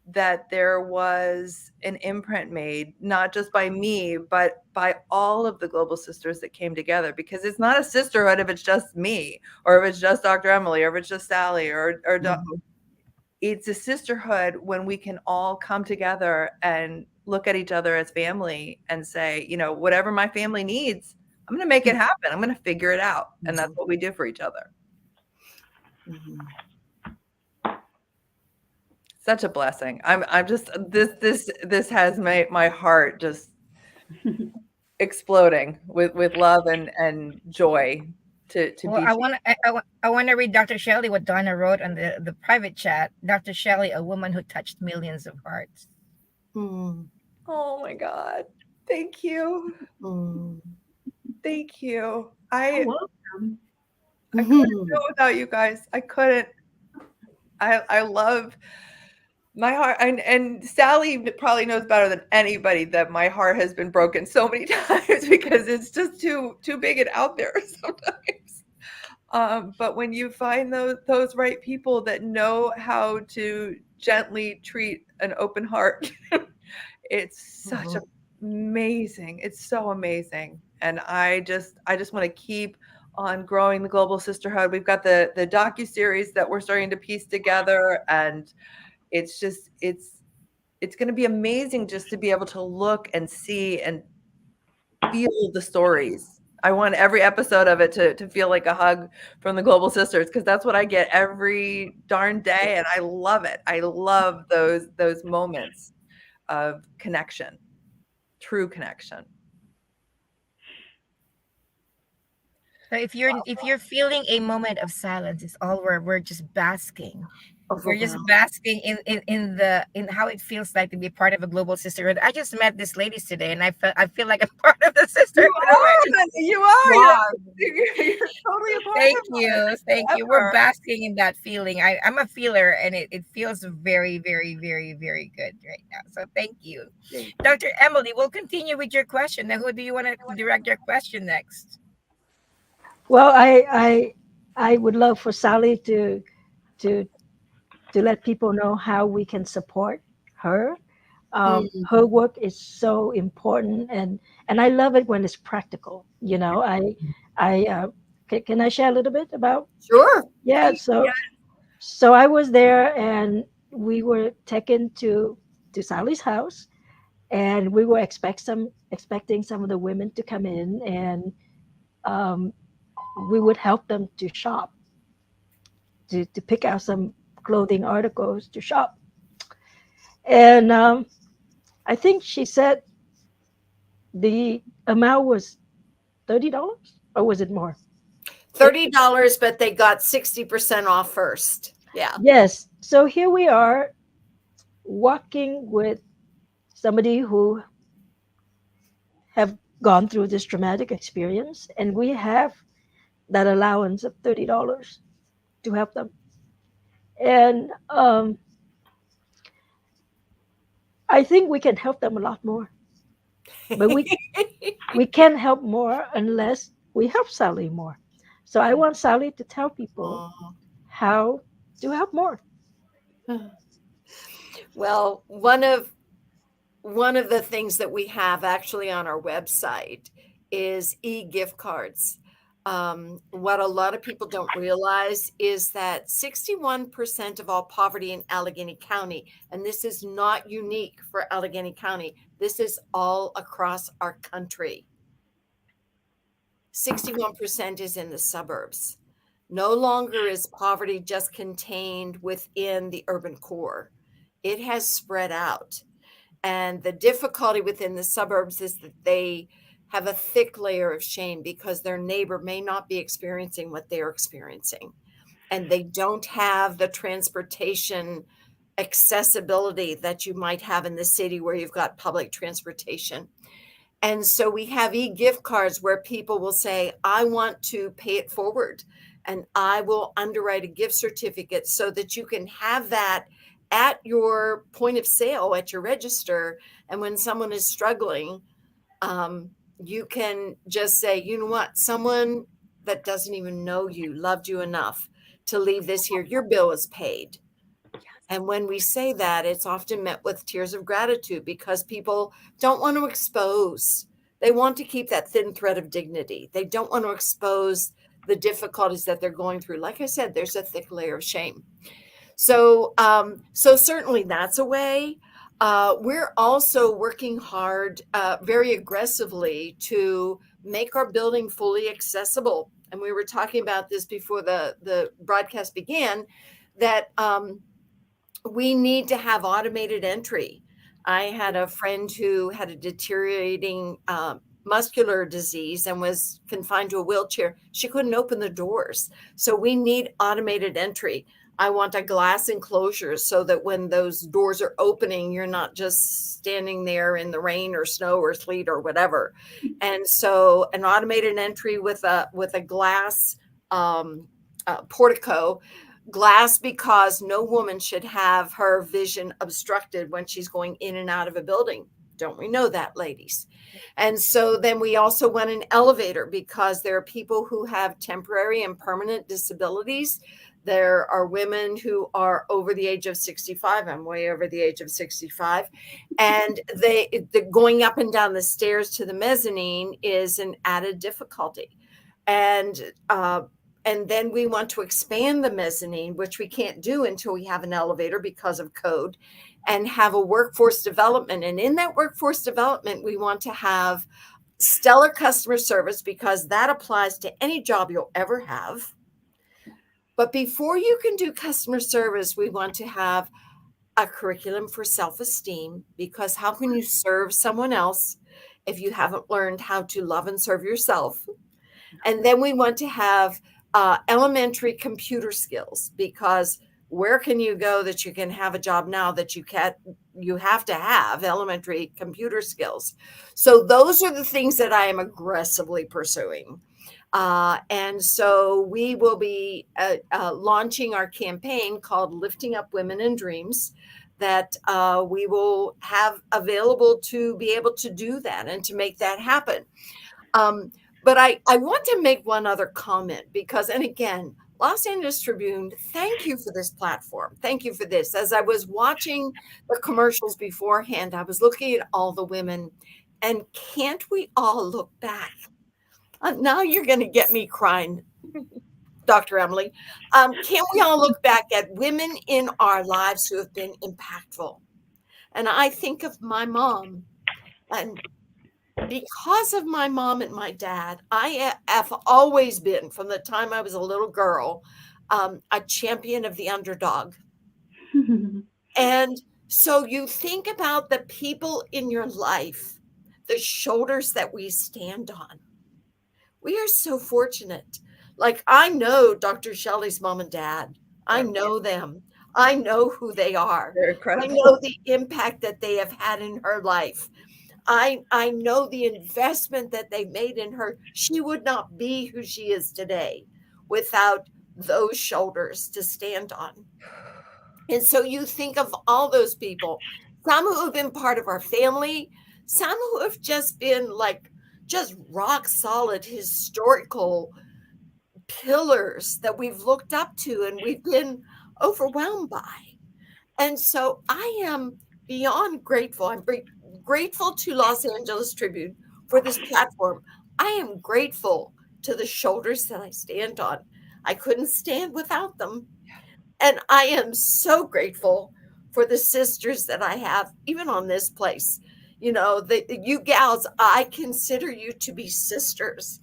that there was an imprint made, not just by me, but by all of the Global Sisters that came together, because it's not a sisterhood if it's just me, or if it's just Dr. Emily, or if it's just Sally, or it's a sisterhood when we can all come together and look at each other as family and say, whatever my family needs, I'm going to make it happen. I'm going to figure it out. And that's what we do for each other. Such a blessing. I'm just, this has my heart just exploding with love and joy to Well, be. I want to read Dr. Shellie what Donna wrote on the private chat. Dr. Shellie, a woman who touched millions of hearts. Oh my God. Thank you. Thank you. I couldn't do it without you guys. I couldn't. I love my heart, and Sally probably knows better than anybody that my heart has been broken so many times because it's just too big and out there sometimes. But when you find those right people that know how to gently treat an open heart, it's such amazing. It's so amazing. And I just want to keep on growing the Global Sisterhood. We've got the docuseries that we're starting to piece together, and it's going to be amazing just to be able to look and see and feel the stories. I want every episode of it to feel like a hug from the Global Sisters, because that's what I get every darn day, and I love it. I love those moments of connection, true connection. So if you're feeling a moment of silence, it's all we're just basking. We're just basking in how it feels like to be part of a global sisterhood. I just met these ladies today, and I feel like I'm part of the sisterhood. You are. You're totally a part Thank of you. Thank you. We're basking in that feeling. I'm a feeler, and it feels very, very, very, very good right now. So thank you. Dr. Emily, we'll continue with your question. Now, who do you want to direct your question next? Well, I would love for Sally to let people know how we can support her. Her work is so important, and I love it when it's practical. You know, can I share a little bit about? Sure. Yeah. So I was there, and we were taken to Sally's house, and we were expecting some of the women to come in, and we would help them to shop, to pick out some clothing articles to shop. And I think she said the amount was $30, or was it more? $30, but they got 60% off first. Yeah. Yes. So here we are walking with somebody who have gone through this traumatic experience, and we have that allowance of $30 to help them. And I think we can help them a lot more, but we can't help more unless we help Sally more. So I want Sally to tell people how to help more. Well, one of the things that we have actually on our website is e-gift cards. What a lot of people don't realize is that 61% of all poverty in Allegheny County, and this is not unique for Allegheny County, this is all across our country. 61% is in the suburbs. No longer is poverty just contained within the urban core. It has spread out. And the difficulty within the suburbs is that they have a thick layer of shame because their neighbor may not be experiencing what they're experiencing. And they don't have the transportation accessibility that you might have in the city where you've got public transportation. And so we have e-gift cards where people will say, I want to pay it forward, and I will underwrite a gift certificate so that you can have that at your point of sale, at your register. And when someone is struggling, you can just say, you know what, someone that doesn't even know you loved you enough to leave this here. Your bill is paid. And when we say that, it's often met with tears of gratitude because people don't want to expose. They want to keep that thin thread of dignity. They don't want to expose the difficulties that they're going through. Like I said, there's a thick layer of shame. So certainly that's a way. We're also working hard, very aggressively, to make our building fully accessible. And we were talking about this before the broadcast began, that we need to have automated entry. I had a friend who had a deteriorating muscular disease and was confined to a wheelchair. She couldn't open the doors. So we need automated entry. I want a glass enclosure so that when those doors are opening, you're not just standing there in the rain or snow or sleet or whatever. And so an automated entry with a glass portico. Glass, because no woman should have her vision obstructed when she's going in and out of a building Don't we know that, ladies? And so then we also want an elevator because there are people who have temporary and permanent disabilities. There are women who are over the age of 65. I'm way over the age of 65. And the going up and down the stairs to the mezzanine is an added difficulty. And then we want to expand the mezzanine, which we can't do until we have an elevator because of code, and have a workforce development. And in that workforce development, we want to have stellar customer service because that applies to any job you'll ever have. But before you can do customer service, we want to have a curriculum for self-esteem, because how can you serve someone else if you haven't learned how to love and serve yourself? And then we want to have elementary computer skills, because where can you go that you can have a job now that you have to have elementary computer skills. So those are the things that I am aggressively pursuing. And so we will be launching our campaign called Lifting Up Women in Dreams, that we will have available to be able to do that and to make that happen. But I want to make one other comment because, and again, Los Angeles Tribune, thank you for this platform. Thank you for this. As I was watching the commercials beforehand, I was looking at all the women, and can't we all look back? Now you're going to get me crying, Dr. Emily. Can't we all look back at women in our lives who have been impactful? And I think of my mom, and because of my mom and my dad, I have always been, from the time I was a little girl, a champion of the underdog. And so you think about the people in your life, the shoulders that we stand on. We are so fortunate. Like, I know Dr. Shelley's mom and dad. I know them. I know who they are. They're incredible. I know the impact that they have had in her life. I know the investment that they made in her. She would not be who she is today without those shoulders to stand on. And so you think of all those people, some who have been part of our family, some who have just been just rock solid historical pillars that we've looked up to and we've been overwhelmed by. And so I am beyond grateful. I'm grateful to Los Angeles Tribune for this platform. I am grateful to the shoulders that I stand on. I couldn't stand without them. And I am so grateful for the sisters that I have, even on this place. You know, you gals, I consider you to be sisters.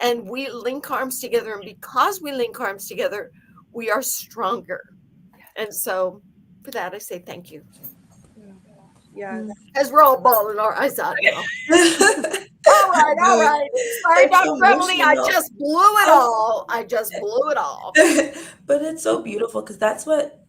And we link arms together. And because we link arms together, we are stronger. And so for that, I say thank you. Yes. As we're all bawling our eyes out now. All right. Sorry, Dr. Emily, I just blew it all. But it's so beautiful because that's what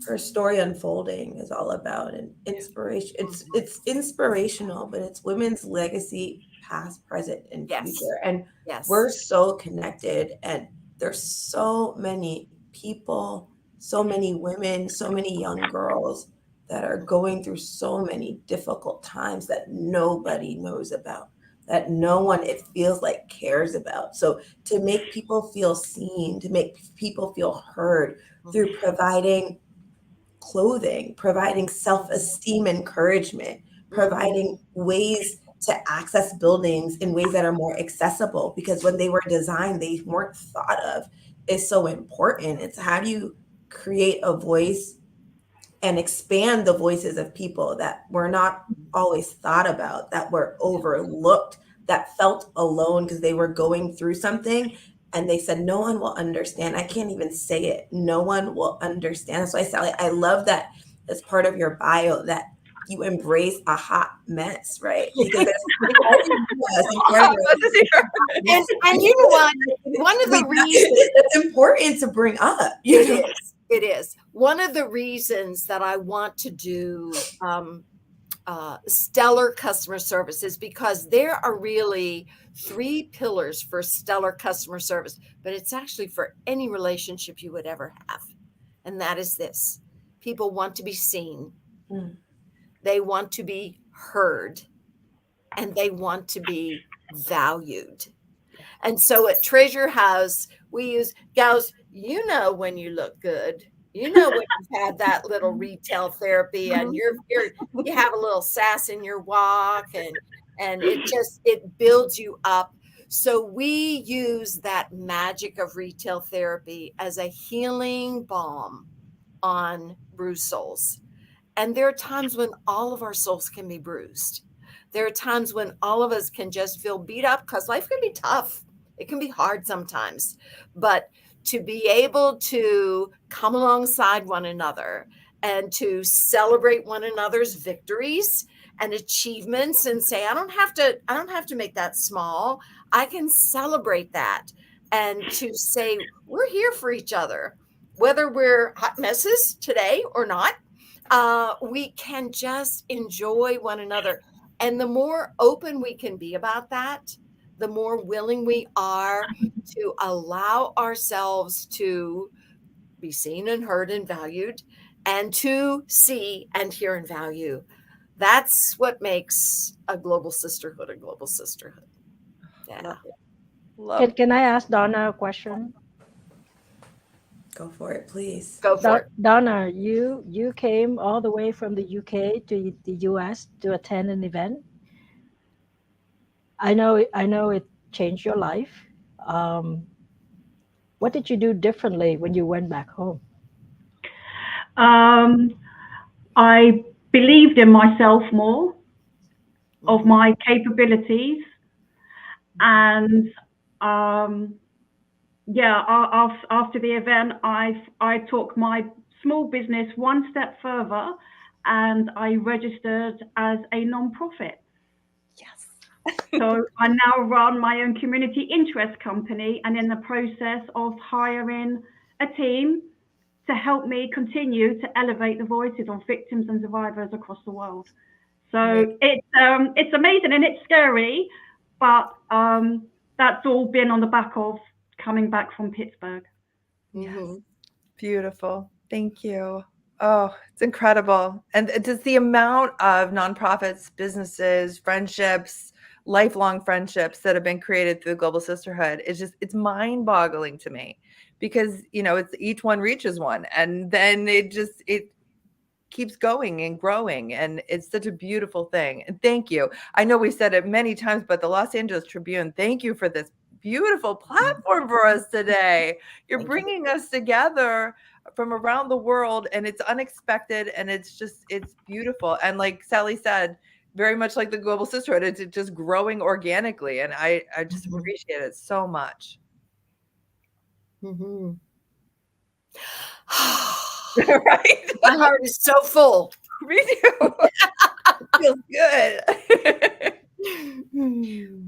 her story unfolding is all about. And inspiration. It's inspirational, but it's women's legacy, past, present, and future. And we're so connected. And there's so many people, so many women, so many young girls that are going through so many difficult times that nobody knows about, that no one, it feels like, cares about. So to make people feel seen, to make people feel heard through providing clothing, providing self-esteem encouragement, providing ways to access buildings in ways that are more accessible, because when they were designed, they weren't thought of, is so important. It's how do you create a voice and expand the voices of people that were not always thought about, that were overlooked, that felt alone because they were going through something and they said, no one will understand. I can't even say it. No one will understand. That's why, Sally, I love that as part of your bio that you embrace a hot mess, right? Because and you know what? One of the reasons it's important to bring up. It is. One of the reasons that I want to do stellar customer service is because there are really 3 pillars for stellar customer service, but it's actually for any relationship you would ever have. And that is this: people want to be seen. They want to be heard and they want to be valued. And so at Treasure House, we use gals, you know, when you look good, you know, when you've had that little retail therapy and you have a little sass in your walk and it builds you up. So we use that magic of retail therapy as a healing balm on bruised souls. And there are times when all of our souls can be bruised. There are times when all of us can just feel beat up because life can be tough. It can be hard sometimes. But to be able to come alongside one another and to celebrate one another's victories and achievements and say, I don't have to make that small. I can celebrate that. And to say, we're here for each other, whether we're hot messes today or not. We can just enjoy one another. And the more open we can be about that, the more willing we are to allow ourselves to be seen and heard and valued and to see and hear and value. That's what makes a global sisterhood a global sisterhood. Yeah. Can I ask Donna a question? Go for it, please. Go for it. Donna, you came all the way from the UK to the US to attend an event. I know it changed your life. What did you do differently when you went back home? I believed in myself more, of my capabilities, and after the event, I took my small business one step further, and I registered as a non-profit. Yes. So I now run my own community interest company, and in the process of hiring a team to help me continue to elevate the voices of victims and survivors across the world. So it's amazing and it's scary, but that's all been on the back of coming back from Pittsburgh. Yes. Beautiful. Thank you. Oh, it's incredible. And just the amount of nonprofits, businesses, friendships, lifelong friendships that have been created through the Global Sisterhood. It's mind-boggling to me because, it's each one reaches one and then it keeps going and growing. And it's such a beautiful thing. And thank you. I know we've said it many times, but the Los Angeles Tribune, thank you for this beautiful platform for us today. You're bringing us together from around the world and it's unexpected and it's beautiful. And like Sally said, very much like the Global Sisterhood, it's just growing organically. And I just appreciate it so much. Right? My heart is so full. Me too. Feels good.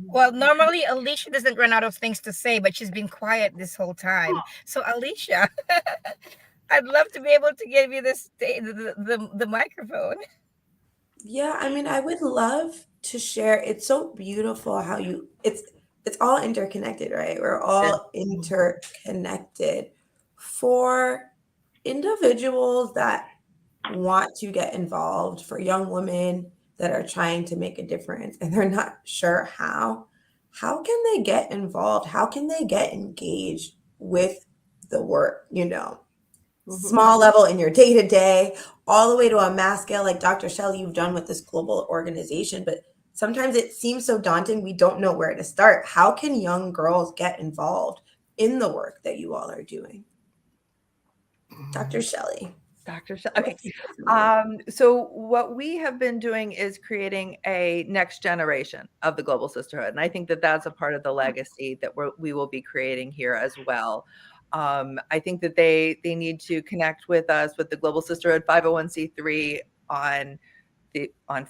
Well, normally Alicia doesn't run out of things to say, but she's been quiet this whole time. So Alicia, I'd love to be able to give you the microphone. Yeah, I mean, I would love to share. It's so beautiful how it's all interconnected, right? We're all interconnected. For individuals that want to get involved, for young women that are trying to make a difference and they're not sure how can they get involved? How can they get engaged with the work, small level in your day-to-day, all the way to a mass scale like Dr. Shellie, you've done with this global organization. But sometimes it seems so daunting. We don't know where to start. How can young girls get involved in the work that you all are doing? Dr. Shellie. Dr. Shellie. Okay. So what we have been doing is creating a next generation of the Global Sisterhood. And I think that that's a part of the legacy that we will be creating here as well. I think that they need to connect with us with the Global Sisterhood 501c3 on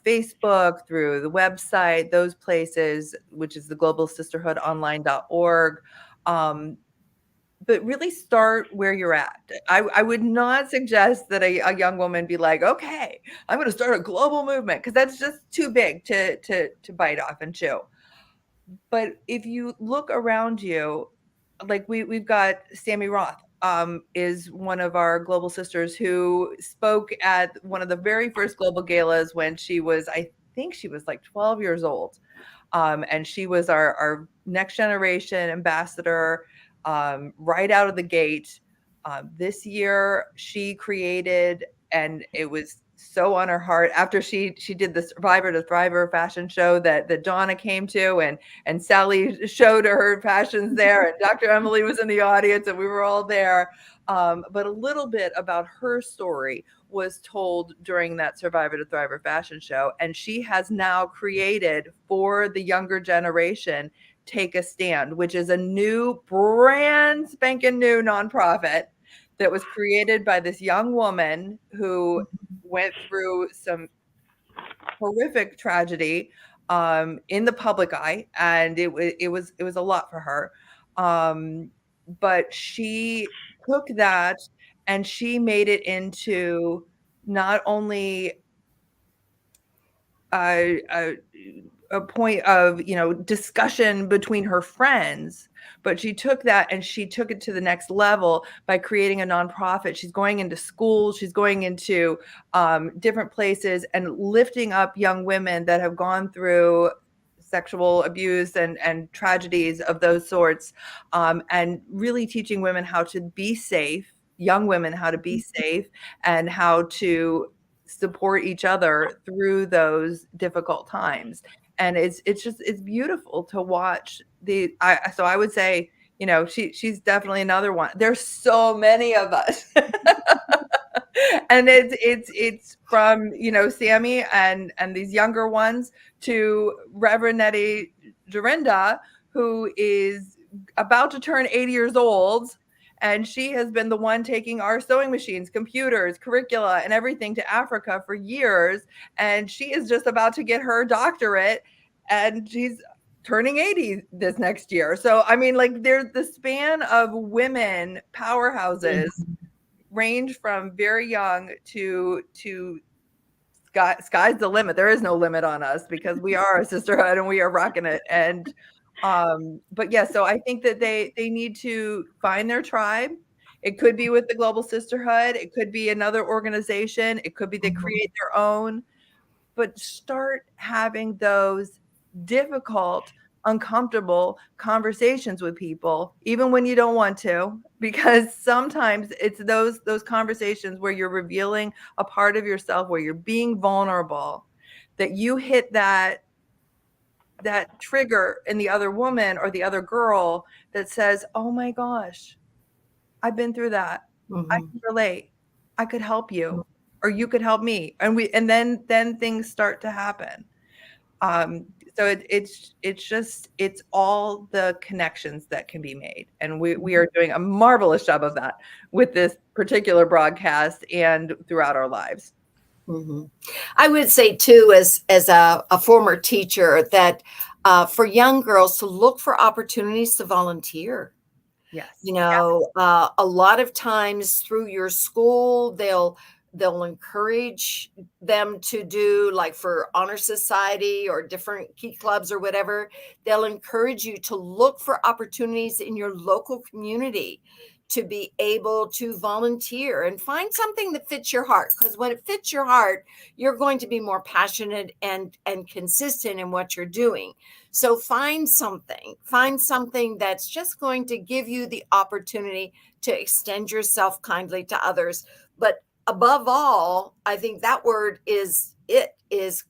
Facebook, through the website, those places, which is the globalsisterhoodonline.org. But really start where you're at. I would not suggest that a young woman be like, okay, I'm going to start a global movement, because that's just too big to bite off and chew. But if you look around you, like we've got Sammy Roth, is one of our global sisters who spoke at one of the very first global galas when she was, I think she was like 12 years old. And she was our next generation ambassador right out of the gate. This year, she created, and it was so on her heart after she did the Survivor to Thriver fashion show that Donna came to, and Sally showed her fashions there, and Dr. Emily was in the audience, and we were all there. But a little bit about her story was told during that Survivor to Thriver fashion show, and she has now created for the younger generation Take a Stand, which is a new, brand spanking new nonprofit that was created by this young woman who went through some horrific tragedy in the public eye, and it was a lot for her. But she took that and she made it into not only a point of, discussion between her friends, but she took that and she took it to the next level by creating a nonprofit. She's going into schools, she's going into different places and lifting up young women that have gone through sexual abuse and tragedies of those sorts, and really teaching women how to be safe, young women how to be safe, and how to support each other through those difficult times. And it's beautiful to watch. So I would say, she's definitely another one. There's so many of us. And it's from, Sammy and these younger ones to Reverend Nettie Dorinda, who is about to turn 80 years old. And she has been the one taking our sewing machines, computers, curricula, and everything to Africa for years. And she is just about to get her doctorate, and she's turning 80 this next year. So, I mean, like, there's the span of women powerhouses range from very young to sky's the limit. There is no limit on us because we are a sisterhood and we are rocking it. And but yeah, so I think that they need to find their tribe. It could be with the Global Sisterhood, it could be another organization, it could be they create their own, but start having those difficult, uncomfortable conversations with people, even when you don't want to, because sometimes it's those conversations where you're revealing a part of yourself, where you're being vulnerable, that you hit that trigger in the other woman or the other girl that says, oh my gosh, I've been through that. I can relate. I could help you, or you could help me. And then things start to happen. So it's all the connections that can be made. And we are doing a marvelous job of that with this particular broadcast and throughout our lives. I would say too, as a former teacher, that for young girls to look for opportunities to volunteer. Yes. A lot of times through your school, they'll encourage them to do, like for honor society or different key clubs or whatever, they'll encourage you to look for opportunities in your local community to be able to volunteer and find something that fits your heart. Because when it fits your heart, you're going to be more passionate and consistent in what you're doing. So find something that's just going to give you the opportunity to extend yourself kindly to others. But above all, I think that word is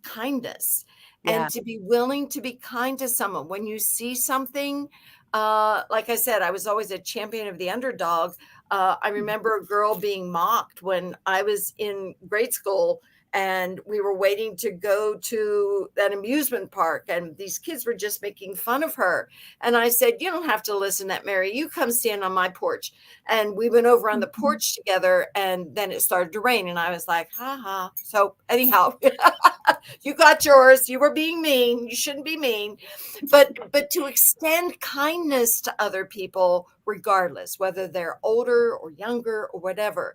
kindness. Yeah. And to be willing to be kind to someone when you see something. Like I said, I was always a champion of the underdog. I remember a girl being mocked when I was in grade school, and we were waiting to go to an amusement park, and these kids were just making fun of her. And I said, you don't have to listen to that, Mary. You come stand on my porch. And we went over on the porch together, and then it started to rain. And I was like, ha ha. So anyhow, you got yours. You were being mean. You shouldn't be mean. But to extend kindness to other people, regardless, whether they're older or younger or whatever,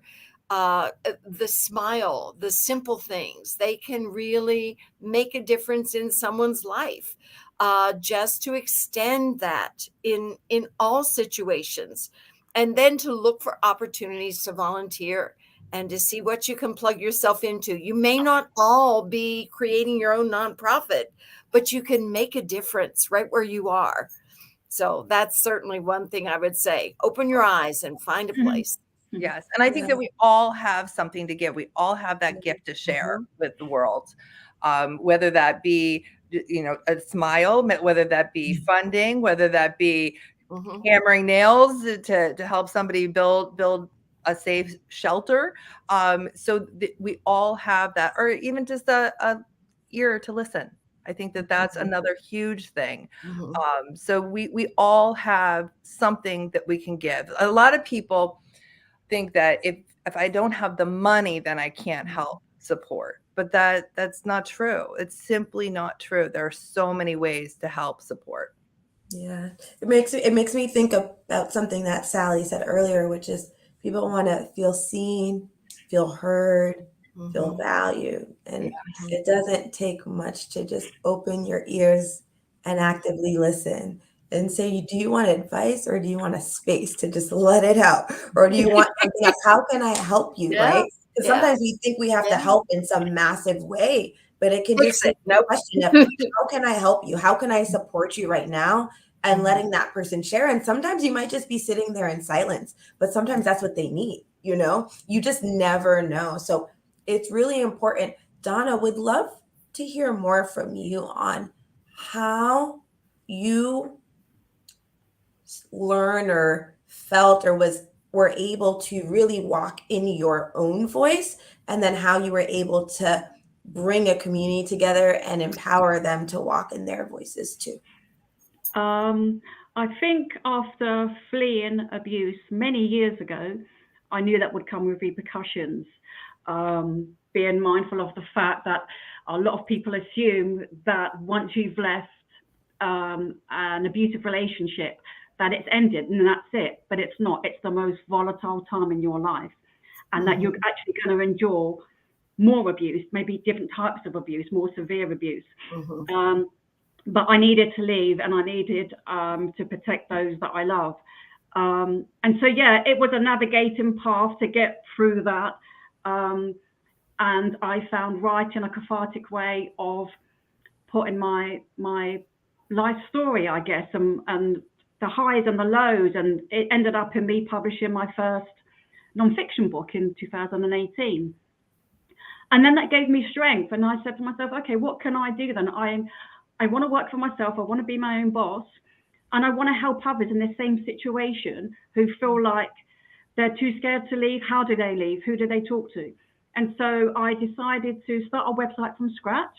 the smile, the simple things, they can really make a difference in someone's life. Just to extend that in all situations, and then to look for opportunities to volunteer and to see what you can plug yourself into. You may not all be creating your own nonprofit, but you can make a difference right where you are. So that's certainly one thing I would say. Open your eyes and find a place. Yes. And I think that we all have something to give. We all have that gift to share with the world, whether that be, a smile, whether that be funding, whether that be hammering nails to help somebody build a safe shelter. We all have that, or even just a ear to listen. I think that that's another huge thing. So we all have something that we can give. A lot of people think that if I don't have the money, then I can't help support. But that's not true. It's simply not true. There are so many ways to help support. Yeah, it makes me think about something that Sally said earlier, which is people want to feel seen, feel heard, feel valued. And it doesn't take much to just open your ears and actively listen and say, do you want advice or do you want a space to just let it out? Or do you want something else? How can I help you, right? Because sometimes we think we have to help in some massive way, but it can just be a question of how can I help you? How can I support you right now? And letting that person share. And sometimes you might just be sitting there in silence, but sometimes that's what they need, you just never know. So it's really important. Donna, would love to hear more from you on how you learn or felt or were able to really walk in your own voice, and then how you were able to bring a community together and empower them to walk in their voices too. I think after fleeing abuse many years ago, I knew that would come with repercussions. Being mindful of the fact that a lot of people assume that once you've left an abusive relationship, that it's ended and that's it. But it's not. It's the most volatile time in your life, and that you're actually going to endure more abuse, maybe different types of abuse, more severe abuse. But I needed to leave, and I needed to protect those that I love. And so, it was a navigating path to get through that. And I found writing a cathartic way of putting my life story, I guess, and the highs and the lows. And it ended up in me publishing my first nonfiction book in 2018. And then that gave me strength. And I said to myself, okay, what can I do then? I want to work for myself. I want to be my own boss. And I want to help others in the same situation who feel like they're too scared to leave. How do they leave? Who do they talk to? And so I decided to start a website from scratch.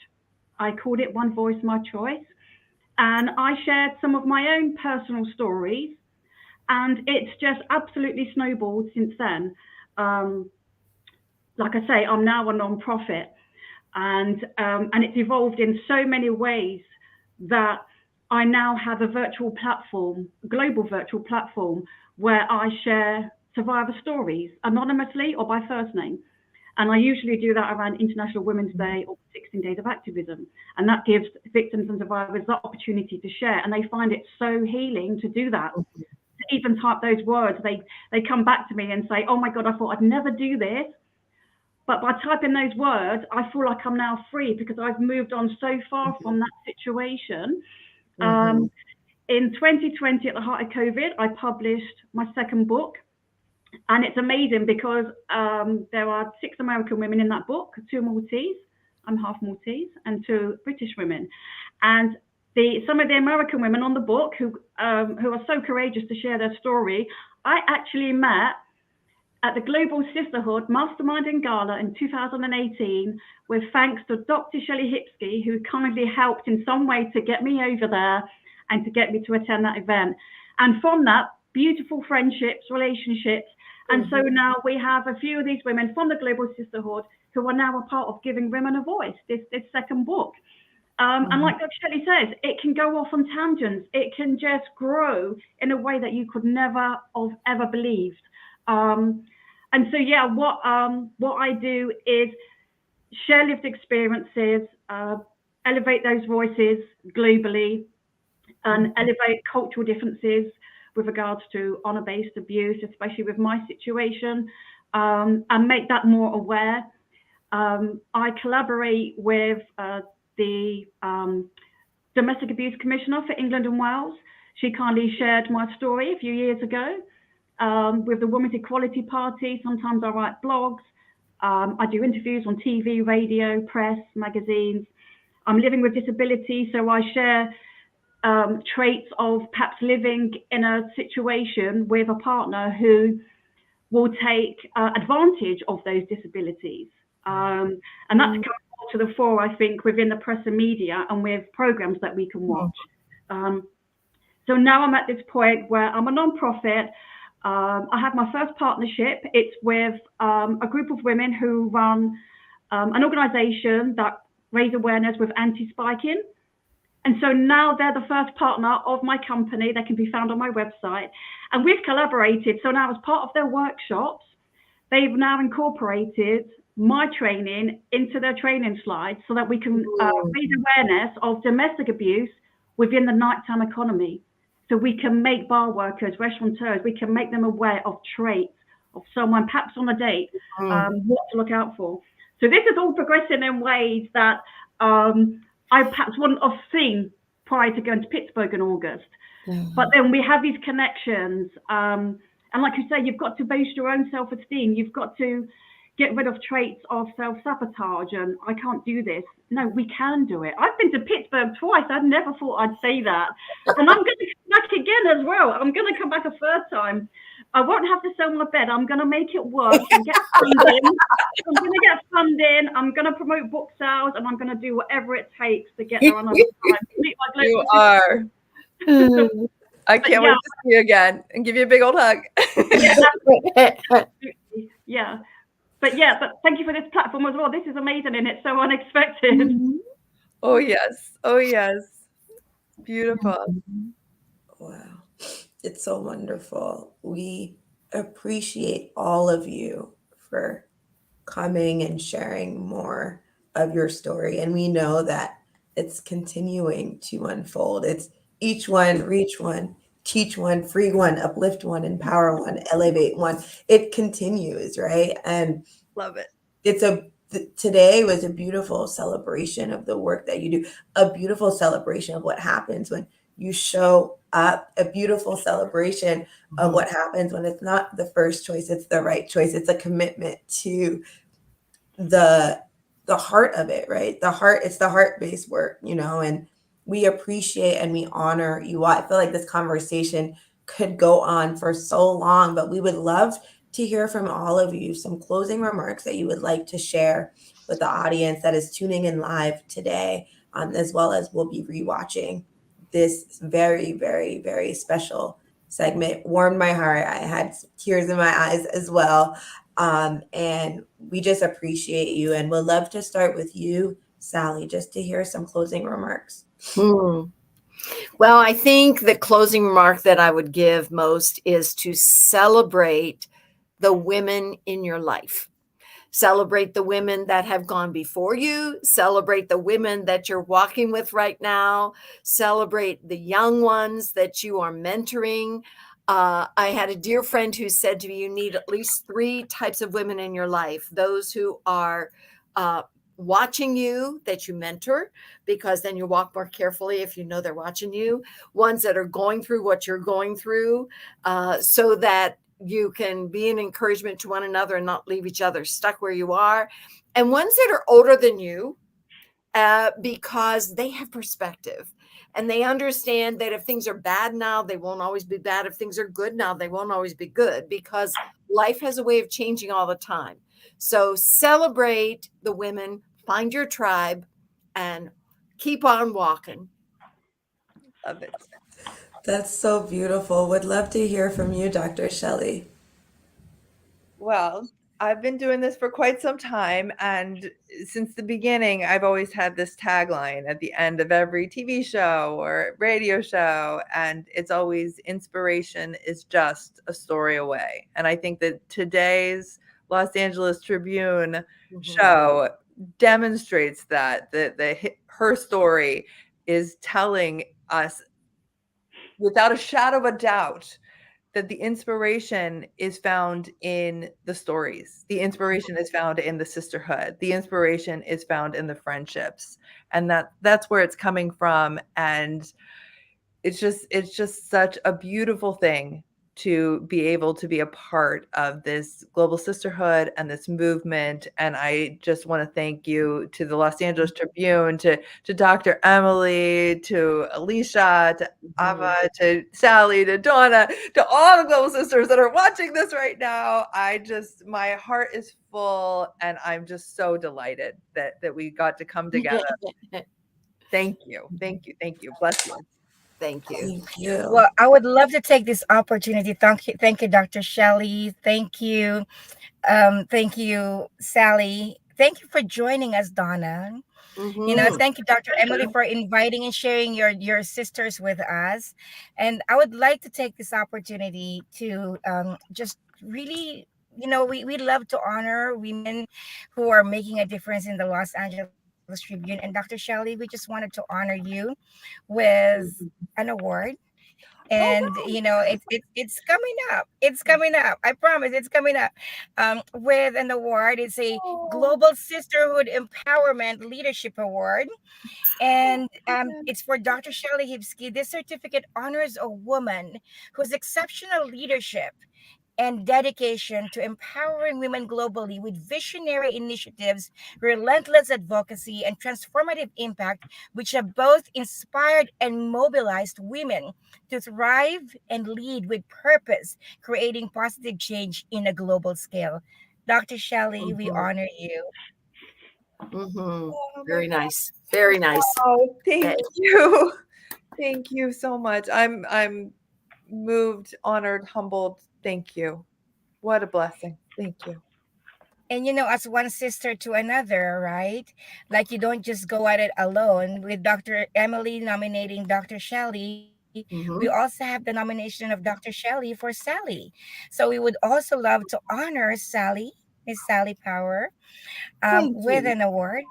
I called it One Voice, My Choice. And I shared some of my own personal stories. And it's just absolutely snowballed since then. Like I say, I'm now a nonprofit. And it's evolved in so many ways that I now have a virtual platform, a global virtual platform, where I share survivor stories anonymously or by first name. And I usually do that around International Women's Day or 16 Days of Activism. And that gives victims and survivors the opportunity to share. And they find it so healing to do that. To even type those words, they come back to me and say, oh my God, I thought I'd never do this. But by typing those words, I feel like I'm now free because I've moved on so far from that situation. In 2020, at the height of COVID, I published my second book. And it's amazing because there are 6 American women in that book, 2 Maltese, I'm half Maltese, and 2 British women. And some of the American women on the book who are so courageous to share their story, I actually met at the Global Sisterhood Masterminding Gala in 2018, with thanks to Dr. Shellie Hipsky, who kindly helped in some way to get me over there and to get me to attend that event. And from that, beautiful friendships, relationships. And so now we have a few of these women from the Global Sisterhood who are now a part of Giving Women a Voice, this second book. And like Dr. Shellie says, it can go off on tangents. It can just grow in a way that you could never have ever believed. And so, what I do is share lived experiences, elevate those voices globally, and elevate cultural differences with regards to honor-based abuse, especially with my situation. and make that more aware. I collaborate with the Domestic Abuse Commissioner for England and Wales. She kindly shared my story a few years ago with the Women's Equality Party. Sometimes I write blogs. I do interviews on TV, radio, press, magazines. I'm living with disability, so I share traits of perhaps living in a situation with a partner who will take advantage of those disabilities. And that's come to the fore, I think, within the press and media and with programs that we can watch. So now I'm at this point where I'm a non-profit. I have my first partnership. It's with a group of women who run an organization that raise awareness with anti-spiking. And so now they're the first partner of my company. They can be found on my website. And we've collaborated. So now as part of their workshops, they've now incorporated my training into their training slides so that we can raise awareness of domestic abuse within the nighttime economy. So we can make bar workers, restaurateurs, we can make them aware of traits of someone, perhaps on a date, what to look out for. So this is all progressing in ways that I perhaps wouldn't have seen prior to going to Pittsburgh in August. But then we have these connections. And like you say, you've got to boost your own self-esteem. You've got to get rid of traits of self-sabotage and I can't do this. No, we can do it. I've been to Pittsburgh twice. I never thought I'd say that. And I'm going to come back again as well. I'm going to come back a third time. I won't have to sell my bed. I'm going to make it work and get funding. I'm going to get funding. I'm going to promote book sales and I'm going to do whatever it takes to get there on time. You are. I can't wait to see you again and give you a big old hug. Yeah. But thank you for this platform as well. This is amazing and it's so unexpected. Oh, yes. Oh, yes. Beautiful. Wow. It's so wonderful. We appreciate all of you for coming and sharing more of your story. And we know that it's continuing to unfold. It's each one, reach one, teach one, free one, uplift one, empower one, elevate one. It continues, right? And love it. Today was a beautiful celebration of the work that you do, a beautiful celebration of what happens when you show up, a beautiful celebration of what happens when it's not the first choice, it's the right choice. It's a commitment to the heart of it, right? It's the heart-based work, and we appreciate and we honor you all. I feel like this conversation could go on for so long, but we would love to hear from all of you some closing remarks that you would like to share with the audience that is tuning in live today, as well as we'll be rewatching this very, very, very special segment. Warmed my heart. I had tears in my eyes as well. And we just appreciate you. And we'll love to start with you, Sally, just to hear some closing remarks. Well, I think the closing remark that I would give most is to celebrate the women in your life. Celebrate the women that have gone before you. Celebrate the women that you're walking with right now. Celebrate the young ones that you are mentoring. I had a dear friend who said to me, you need at least 3 types of women in your life. Those who are watching you, that you mentor, because then you walk more carefully if you know they're watching you. Ones that are going through what you're going through, so that you can be an encouragement to one another and not leave each other stuck where you are. And ones that are older than you, because they have perspective and they understand that if things are bad now, they won't always be bad. If things are good now, they won't always be good, because life has a way of changing all the time. So celebrate the women, find your tribe, and keep on walking. Love it. That's so beautiful. Would love to hear from you, Dr. Shellie. Well, I've been doing this for quite some time. And since the beginning, I've always had this tagline at the end of every TV show or radio show. And it's always, inspiration is just a story away. And I think that today's Los Angeles Tribune show demonstrates that her story is telling us without a shadow of a doubt that the inspiration is found in the stories. The inspiration is found in the sisterhood. The inspiration is found in the friendships. And that's where it's coming from. And it's just such a beautiful thing to be able to be a part of this global sisterhood and this movement. And I just want to thank you to the Los Angeles Tribune, to Dr. Emily, to Alicia, to Ava, to Sally, to Donna, to all the global sisters that are watching this right now. My heart is full, and I'm just so delighted that we got to come together. Thank you. Thank you. Thank you. Bless you. Thank you. Thank you. Well, I would love to take this opportunity. Thank you, Dr. Shellie. Thank you, Sally. Thank you for joining us, Donna. Thank you, Dr. Emily, for inviting and sharing your sisters with us. And I would like to take this opportunity to just really, we love to honor women who are making a difference in the Los Angeles Tribune. And Dr. Shellie, we just wanted to honor you with an award. And it's coming up. It's coming up. I promise, it's coming up. With an award. It's a Global Sisterhood Empowerment Leadership Award, and it's for Dr. Shellie Hipsky. This certificate honors a woman whose exceptional leadership and dedication to empowering women globally with visionary initiatives, relentless advocacy, and transformative impact, which have both inspired and mobilized women to thrive and lead with purpose, creating positive change in a global scale. Dr. Shellie, we honor you. Very nice. Very nice. Oh, thank you. Thank you so much. I'm moved, honored, humbled. Thank you. What a blessing. Thank you. And as one sister to another, right? Like, you don't just go at it alone. With Dr. Emily nominating Dr. Shellie, we also have the nomination of Dr. Shellie for Sally. So we would also love to honor Sally, Miss Sally Power, with an award.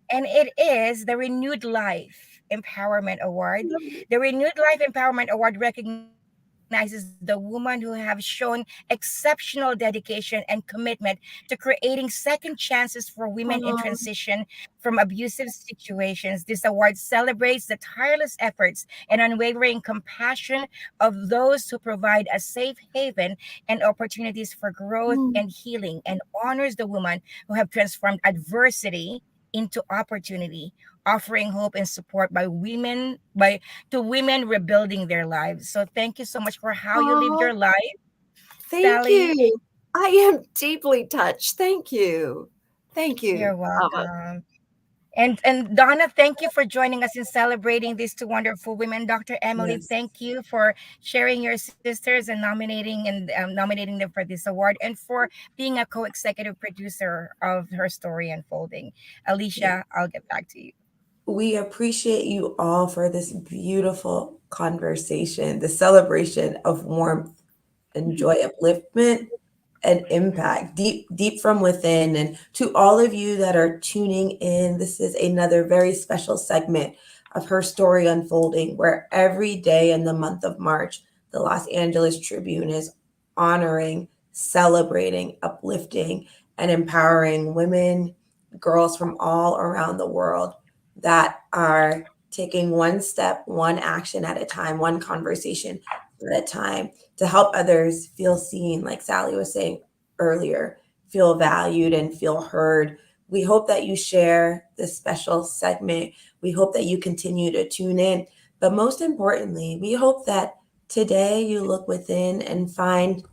And it is the Renewed Life Empowerment Award. The Renewed Life Empowerment Award recognizes the women who have shown exceptional dedication and commitment to creating second chances for women in transition from abusive situations. This award celebrates the tireless efforts and unwavering compassion of those who provide a safe haven and opportunities for growth and healing, and honors the women who have transformed adversity into opportunity, offering hope and support to women rebuilding their lives. So thank you so much for how you live your life. Thank Sally, you. I am deeply touched. Thank you. Thank you. you're welcome. And Donna, thank you for joining us in celebrating these two wonderful women. Dr. Emily, thank you for sharing your sisters and nominating them for this award, and for being a co-executive producer of Her Story Unfolding. Alicia, I'll get back to you. We appreciate you all for this beautiful conversation, the celebration of warmth and joy, upliftment and impact, deep from within. And to all of you that are tuning in, this is another very special segment of Her Story Unfolding, where every day in the month of March, the Los Angeles Tribune is honoring, celebrating, uplifting, and empowering women, girls from all around the world that are taking one step, one action at a time, one conversation at a time, to help others feel seen, like Sally was saying earlier, feel valued and feel heard. We hope that you share this special segment. We hope that you continue to tune in. But most importantly, we hope that today you look within and find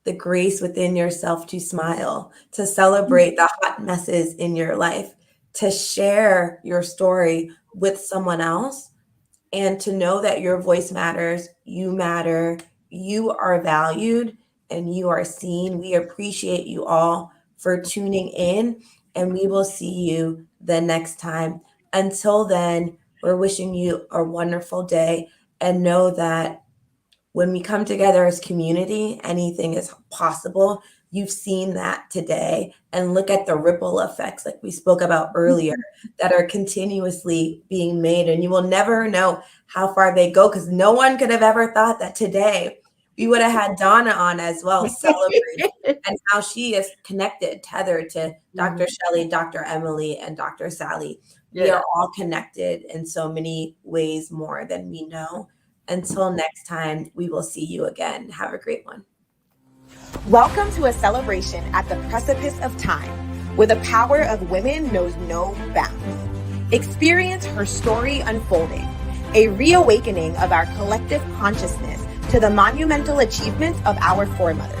the grace within yourself to smile, to celebrate the hot messes in your life, to share your story with someone else, and to know that your voice matters, you matter, you are valued, and you are seen. We appreciate you all for tuning in, and we will see you the next time. Until then, we're wishing you a wonderful day, and know that when we come together as community, anything is possible. You've seen that today, and look at the ripple effects, like we spoke about earlier, that are continuously being made, and you will never know how far they go, because no one could have ever thought that today We would have had Donna on as well, celebrating and how she is connected, tethered to Dr. Shellie, Dr. Emily, and Dr. Sally. We are all connected in so many ways more than we know. Until next time, we will see you again. Have a great one. Welcome to a celebration at the precipice of time, where the power of women knows no bounds. Experience her story unfolding, a reawakening of our collective consciousness to the monumental achievements of our foremothers,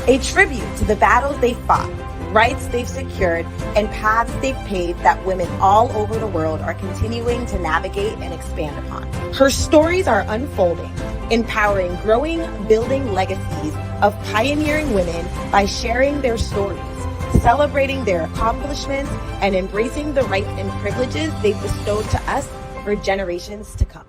a tribute to the battles they fought, rights they've secured, and paths they've paved that women all over the world are continuing to navigate and expand upon. Her stories are unfolding, empowering growing, building legacies of pioneering women by sharing their stories, celebrating their accomplishments, and embracing the rights and privileges they've bestowed to us for generations to come.